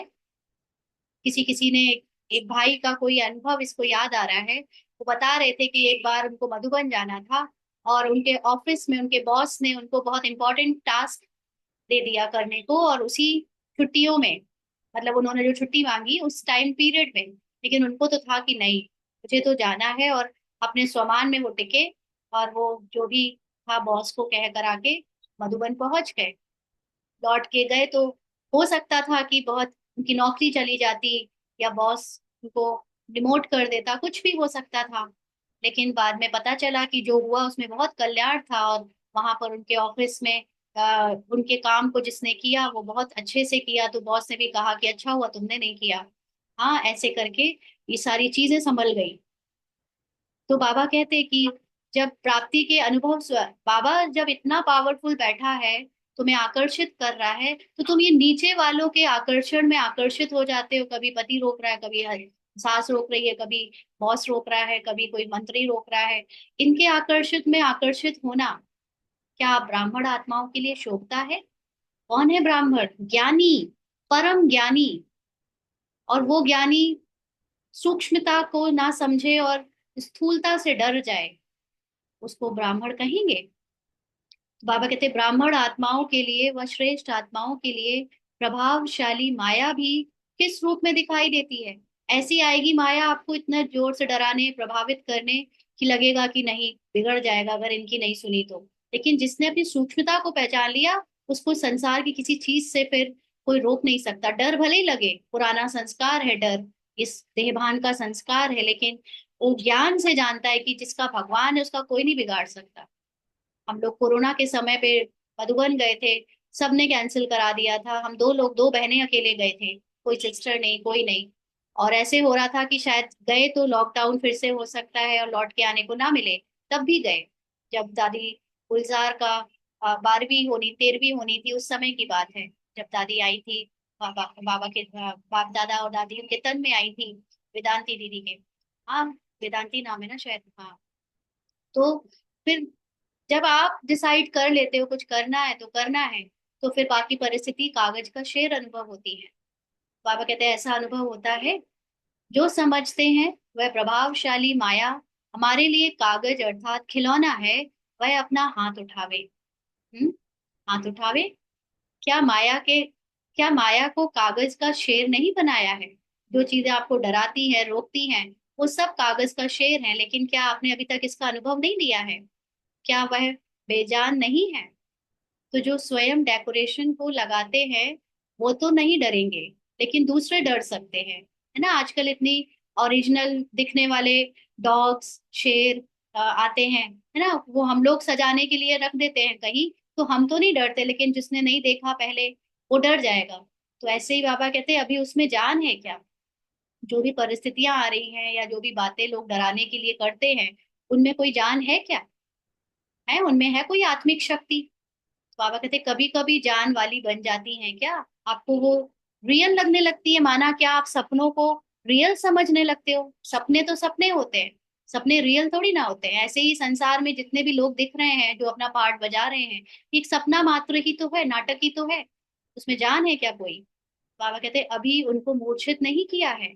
किसी किसी ने एक भाई का कोई अनुभव इसको याद आ रहा है। वो बता रहे थे कि एक बार उनको मधुबन जाना था, और उनके ऑफिस में उनके बॉस ने उनको बहुत इंपॉर्टेंट टास्क दे दिया करने को, और उसी छुट्टियों में, मतलब उन्होंने जो छुट्टी मांगी उस टाइम पीरियड में, लेकिन उनको तो था कि नहीं, मुझे तो जाना है। और अपने स्वमान में वो टिके, और वो जो भी था बॉस को कह कर आके मधुबन पहुंच गए। लौट के गए तो हो सकता था कि बहुत उनकी नौकरी चली जाती, या बॉस उनको डिमोट कर देता, कुछ भी हो सकता था। लेकिन बाद में पता चला कि जो हुआ उसमें बहुत कल्याण था, और वहां पर उनके ऑफिस में उनके काम को जिसने किया वो बहुत अच्छे से किया, तो बॉस ने भी कहा कि अच्छा हुआ तुमने नहीं किया। हाँ, ऐसे करके ये सारी चीजें संभल गई। तो बाबा कहते कि जब प्राप्ति के अनुभव बाबा जब इतना पावरफुल बैठा है, तुम्हें आकर्षित कर रहा है, तो तुम ये नीचे वालों के आकर्षण में आकर्षित हो जाते हो। कभी पति रोक रहा है, कभी सास रोक रही है, कभी बॉस रोक रहा है, कभी कोई मंत्री रोक रहा है। इनके आकर्षित में आकर्षित होना, क्या ब्राह्मण आत्माओं के लिए शोभता है? कौन है ब्राह्मण? ज्ञानी, परम ज्ञानी। और वो ज्ञानी सूक्ष्मता को ना समझे और स्थूलता से डर जाए, उसको ब्राह्मण कहेंगे? बाबा कहते ब्राह्मण आत्माओं के लिए व श्रेष्ठ आत्माओं के लिए प्रभावशाली माया भी किस रूप में दिखाई देती है? ऐसी आएगी माया आपको इतना जोर से डराने, प्रभावित करने, कि लगेगा कि नहीं बिगड़ जाएगा अगर इनकी नहीं सुनी तो। लेकिन जिसने अपनी सूक्ष्मता को पहचान लिया, उसको संसार की किसी चीज से फिर कोई रोक नहीं सकता। डर भले ही लगे, पुराना संस्कार है डर, इस देहभान का संस्कार है, लेकिन वो ज्ञान से जानता है कि जिसका भगवान है उसका कोई नहीं बिगाड़ सकता। हम लोग कोरोना के समय पे मधुबन गए थे, सबने कैंसिल करा दिया था। हम दो लोग, दो बहनें अकेले गए थे, कोई सिस्टर नहीं, कोई नहीं। और ऐसे हो रहा था कि शायद गए तो लॉकडाउन फिर से हो सकता है और लौट के आने को ना मिले। तब भी गए, जब दादी गुलजार का 12वीं होनी 13वीं होनी थी, उस समय की बात है, जब दादी आई थी। बाबा बाबा के बाप दादा और दादी के तन में आई थी, वेदांती दीदी के। हाँ, वेदांती नाम है ना शायद, हाँ। तो फिर जब आप डिसाइड कर लेते हो कुछ करना है तो करना है, तो फिर बाकी परिस्थिति कागज का शेर अनुभव होती है। बाबा कहते हैं ऐसा अनुभव होता है, जो समझते हैं वह प्रभावशाली माया हमारे लिए कागज अर्थात खिलौना है, वह अपना हाथ उठावे। हम्म, हाथ उठावे। क्या माया के क्या माया को कागज का शेर नहीं बनाया है? जो चीजें आपको डराती है, रोकती हैं, वो सब कागज का शेर है, लेकिन क्या आपने अभी तक इसका अनुभव नहीं लिया है? क्या वह बेजान नहीं है? तो जो स्वयं डेकोरेशन को लगाते हैं वो तो नहीं डरेंगे, लेकिन दूसरे डर सकते हैं, है ना। आजकल इतनी ओरिजिनल दिखने वाले डॉग्स, शेर आते हैं, है ना, वो हम लोग सजाने के लिए रख देते हैं कहीं, तो हम तो नहीं डरते, लेकिन जिसने नहीं देखा पहले वो डर जाएगा। तो ऐसे ही बाबा कहते हैं अभी उसमें जान है क्या? जो भी परिस्थितियां आ रही हैं या जो भी बातें लोग डराने के लिए करते हैं, उनमें कोई जान है क्या? है, उनमें है कोई आत्मिक शक्ति? बाबा कहते कभी कभी जान वाली बन जाती हैं क्या? आपको वो रियल लगने लगती है, माना क्या आप सपनों को रियल समझने लगते हो? सपने तो सपने होते हैं, सपने रियल थोड़ी ना होते हैं। ऐसे ही संसार में जितने भी लोग दिख रहे हैं जो अपना पार्ट बजा रहे हैं, एक सपना मात्र ही तो है, नाटक ही तो है, उसमें जान है क्या कोई? बाबा कहते अभी उनको मूर्छित नहीं किया है,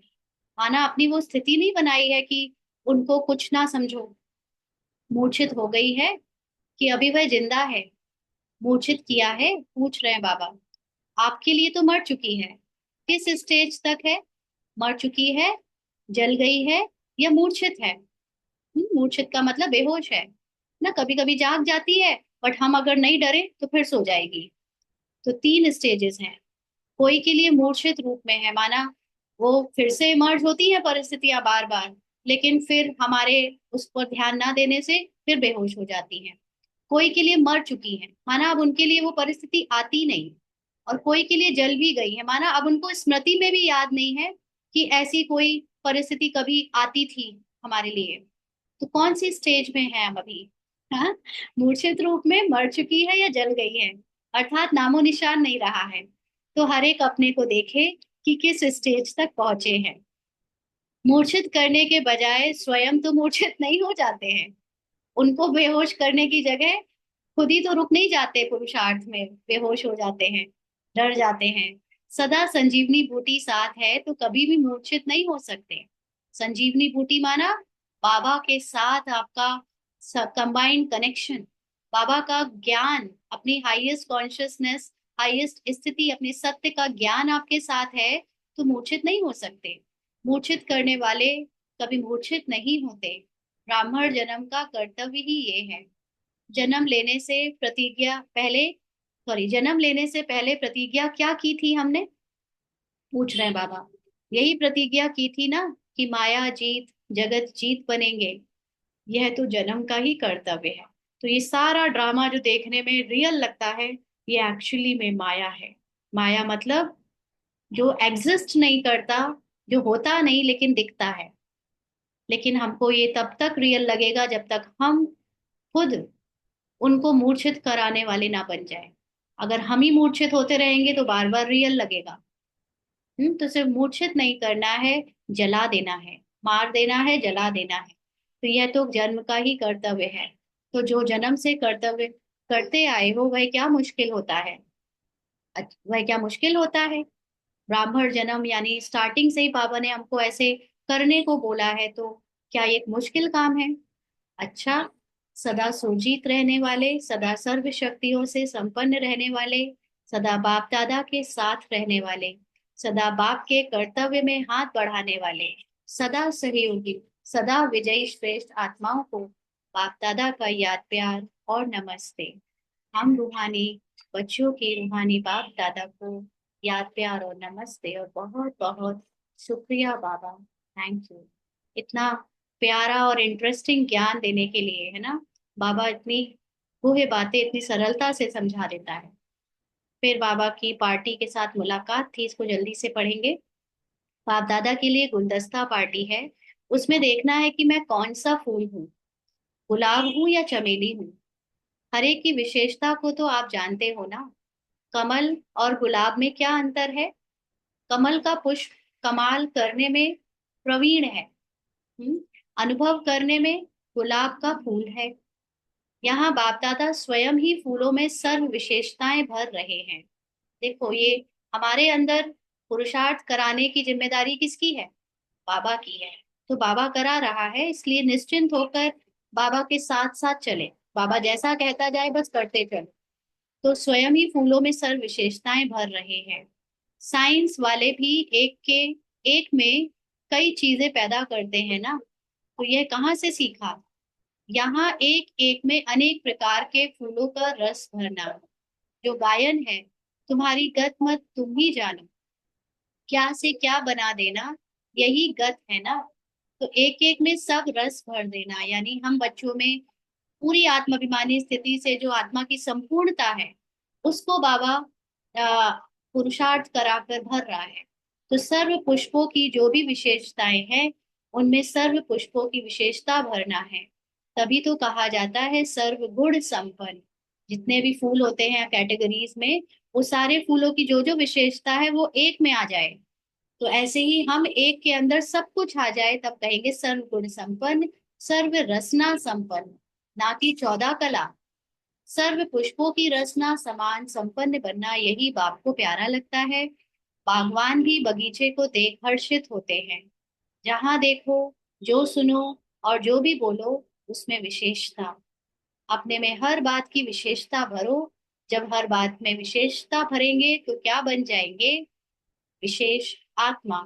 माना अपनी वो स्थिति नहीं बनाई है कि उनको कुछ ना समझो। मूर्छित हो गई है कि अभी वह जिंदा है? मूर्छित किया है, पूछ रहे हैं बाबा। आपके लिए तो मर चुकी है, किस स्टेज तक है? मर चुकी है, जल गई है, या मूर्छित है? मूर्छित का मतलब बेहोश है ना, कभी कभी जाग जाती है, बट हम अगर नहीं डरे तो फिर सो जाएगी। तो 3 स्टेजेस हैं। कोई के लिए मूर्छित रूप में है, माना वो फिर से इमर्ज होती है परिस्थितियां बार बार, लेकिन फिर हमारे उस पर ध्यान ना देने से फिर बेहोश हो जाती हैं। कोई के लिए मर चुकी है, माना अब उनके लिए वो परिस्थिति आती नहीं। और कोई के लिए जल भी गई है, माना अब उनको स्मृति में भी याद नहीं है कि ऐसी कोई परिस्थिति कभी आती थी हमारे लिए। तो कौन सी स्टेज में है हम अभी? हाँ, मूर्छित रूप में मर चुकी है या जल गई है, अर्थात नामो निशान नहीं रहा है। तो हर एक अपने को देखे कि किस स्टेज तक पहुंचे हैं। मूर्छित करने के बजाय स्वयं तो मूर्छित नहीं हो जाते हैं, उनको बेहोश करने की जगह खुद ही तो रुक नहीं जाते, पुरुषार्थ में बेहोश हो जाते हैं, डर जाते हैं। सदा संजीवनी बूटी साथ है तो कभी भी मूर्छित नहीं हो सकते। संजीवनी बूटी माना बाबा के साथ आपका कंबाइंड कनेक्शन, बाबा का ज्ञान, अपनी हाईएस्ट कॉन्शियसनेस, हाईएस्ट स्थिति, अपने सत्य का ज्ञान आपके साथ है, तो मूर्छित नहीं हो सकते। मूर्छित करने वाले कभी मूर्छित नहीं होते। ब्राह्मण जन्म का कर्तव्य ही ये है। जन्म लेने से प्रतिज्ञा पहले जन्म लेने से पहले प्रतिज्ञा क्या की थी हमने? पूछ रहे हैं बाबा। यही प्रतिज्ञा की थी ना कि माया जीत, जगत जीत बनेंगे। यह तो जन्म का ही कर्तव्य है। तो ये सारा ड्रामा जो देखने में रियल लगता है, ये एक्चुअली में माया है। माया मतलब जो एग्जिस्ट नहीं करता, जो होता नहीं लेकिन दिखता है। लेकिन हमको ये तब तक रियल लगेगा जब तक हम खुद उनको मूर्छित कराने वाले ना बन जाए। अगर हम ही मूर्छित होते रहेंगे तो बार बार रियल लगेगा। तो सिर्फ मूर्छित नहीं करना है, जला देना है, मार देना है, जला देना है। तो यह तो जन्म का ही कर्तव्य है। तो जो जन्म से कर्तव्य करते आए हो वह क्या मुश्किल होता है? वह क्या मुश्किल होता है? ब्राह्मण जन्म यानी स्टार्टिंग से ही बाबा ने हमको ऐसे करने को बोला है, तो क्या ये एक मुश्किल काम है? अच्छा, सदा सुरजीत रहने वाले, सदा सर्व शक्तियों से संपन्न रहने वाले, सदा बाप दादा के साथ रहने वाले, सदा बाप के कर्तव्य में हाथ बढ़ाने वाले, सदा सहयोगी, सदा विजयी श्रेष्ठ आत्माओं को बाप दादा का याद प्यार और नमस्ते। हम रूहानी बच्चों के रूहानी बाप दादा को याद प्यार और नमस्ते, और बहुत बहुत शुक्रिया बाबा, थैंक यू। इतना प्यारा और इंटरेस्टिंग ज्ञान देने के लिए, है ना। बाबा इतनी गूढ़ बातें इतनी सरलता से समझा देता है। फिर बाबा की पार्टी के साथ मुलाकात थी, इसको जल्दी से पढ़ेंगे। बाप दादा के लिए गुलदस्ता पार्टी है, उसमें देखना है कि मैं कौन सा फूल हूँ। गुलाब हूँ या चमेली हूँ, हर एक की विशेषता को तो आप जानते हो ना। कमल और गुलाब में क्या अंतर है? कमल का पुष्प कमाल करने में प्रवीण है, हम्म, अनुभव करने में गुलाब का फूल है। यहाँ बाप दादा स्वयं ही फूलों में सर्व विशेषताएं भर रहे हैं। देखो ये हमारे अंदर पुरुषार्थ कराने की जिम्मेदारी किसकी है? बाबा की है। तो बाबा करा रहा है, इसलिए निश्चिंत होकर बाबा के साथ साथ चले। बाबा जैसा कहता जाए बस करते चलो। तो स्वयं ही फूलों में सर्व विशेषताएं भर रहे हैं। साइंस वाले भी एक में कई चीजें पैदा करते हैं ना। तो यह कहाँ से सीखा? यहाँ एक एक में अनेक प्रकार के फूलों का रस भरना। जो गायन है, तुम्हारी गत मत तुम ही जानो, क्या से क्या बना देना, यही गत है ना। तो एक एक में सब रस भर देना, यानी हम बच्चों में पूरी आत्माभिमानी स्थिति से जो आत्मा की संपूर्णता है, उसको बाबा आ, पुरुषार्थ कराकर भर रहा है। तो सर्व पुष्पों की जो भी विशेषताएं हैं, उनमें सर्व पुष्पों की विशेषता भरना है। तभी तो कहा जाता है सर्व गुण संपन्न। जितने भी फूल होते हैं कैटेगरीज में, वो सारे फूलों की जो जो विशेषता है वो एक में आ जाए। तो ऐसे ही हम एक के अंदर सब कुछ आ जाए, तब कहेंगे सर्व गुण संपन्न, सर्व रसना संपन्न। ना कि 14 कला, सर्व पुष्पों की रचना समान संपन्न बनना, यही बाप को प्यारा लगता है। बागवान भी बगीचे को देख हर्षित होते हैं। जहां देखो, जो सुनो और जो भी बोलो, उसमें विशेषता। अपने में हर बात की विशेषता भरो। जब हर बात में विशेषता भरेंगे तो क्या बन जाएंगे? विशेष आत्मा।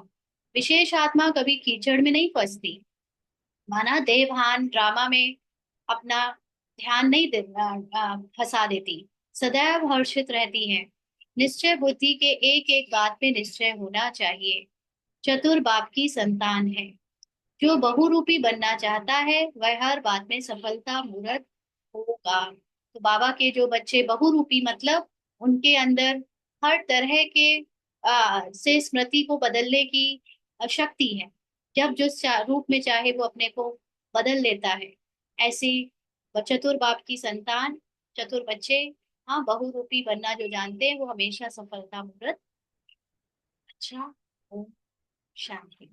विशेष आत्मा कभी कीचड़ में नहीं फंसती। माना देवहान ड्रामा में अपना ध्यान नहीं फंसा देती, सदैव हर्षित रहती है। निश्चय बुद्धि के एक एक बात पे निश्चय होना चाहिए। चतुर बाप की संतान है। जो बहुरूपी बनना चाहता है वह हर बात में सफलता मूर्त होगा। तो बाबा के जो बच्चे बहुरूपी, मतलब उनके अंदर हर तरह के से स्मृति को बदलने की शक्ति है। जब जो रूप में चाहे वो अपने को बदल लेता है। ऐसी चतुर बाप की संतान, चतुर बच्चे, हाँ, बहुरूपी बनना जो जानते हैं वो हमेशा सफलता मूर्त। अच्छा, ओम शांति।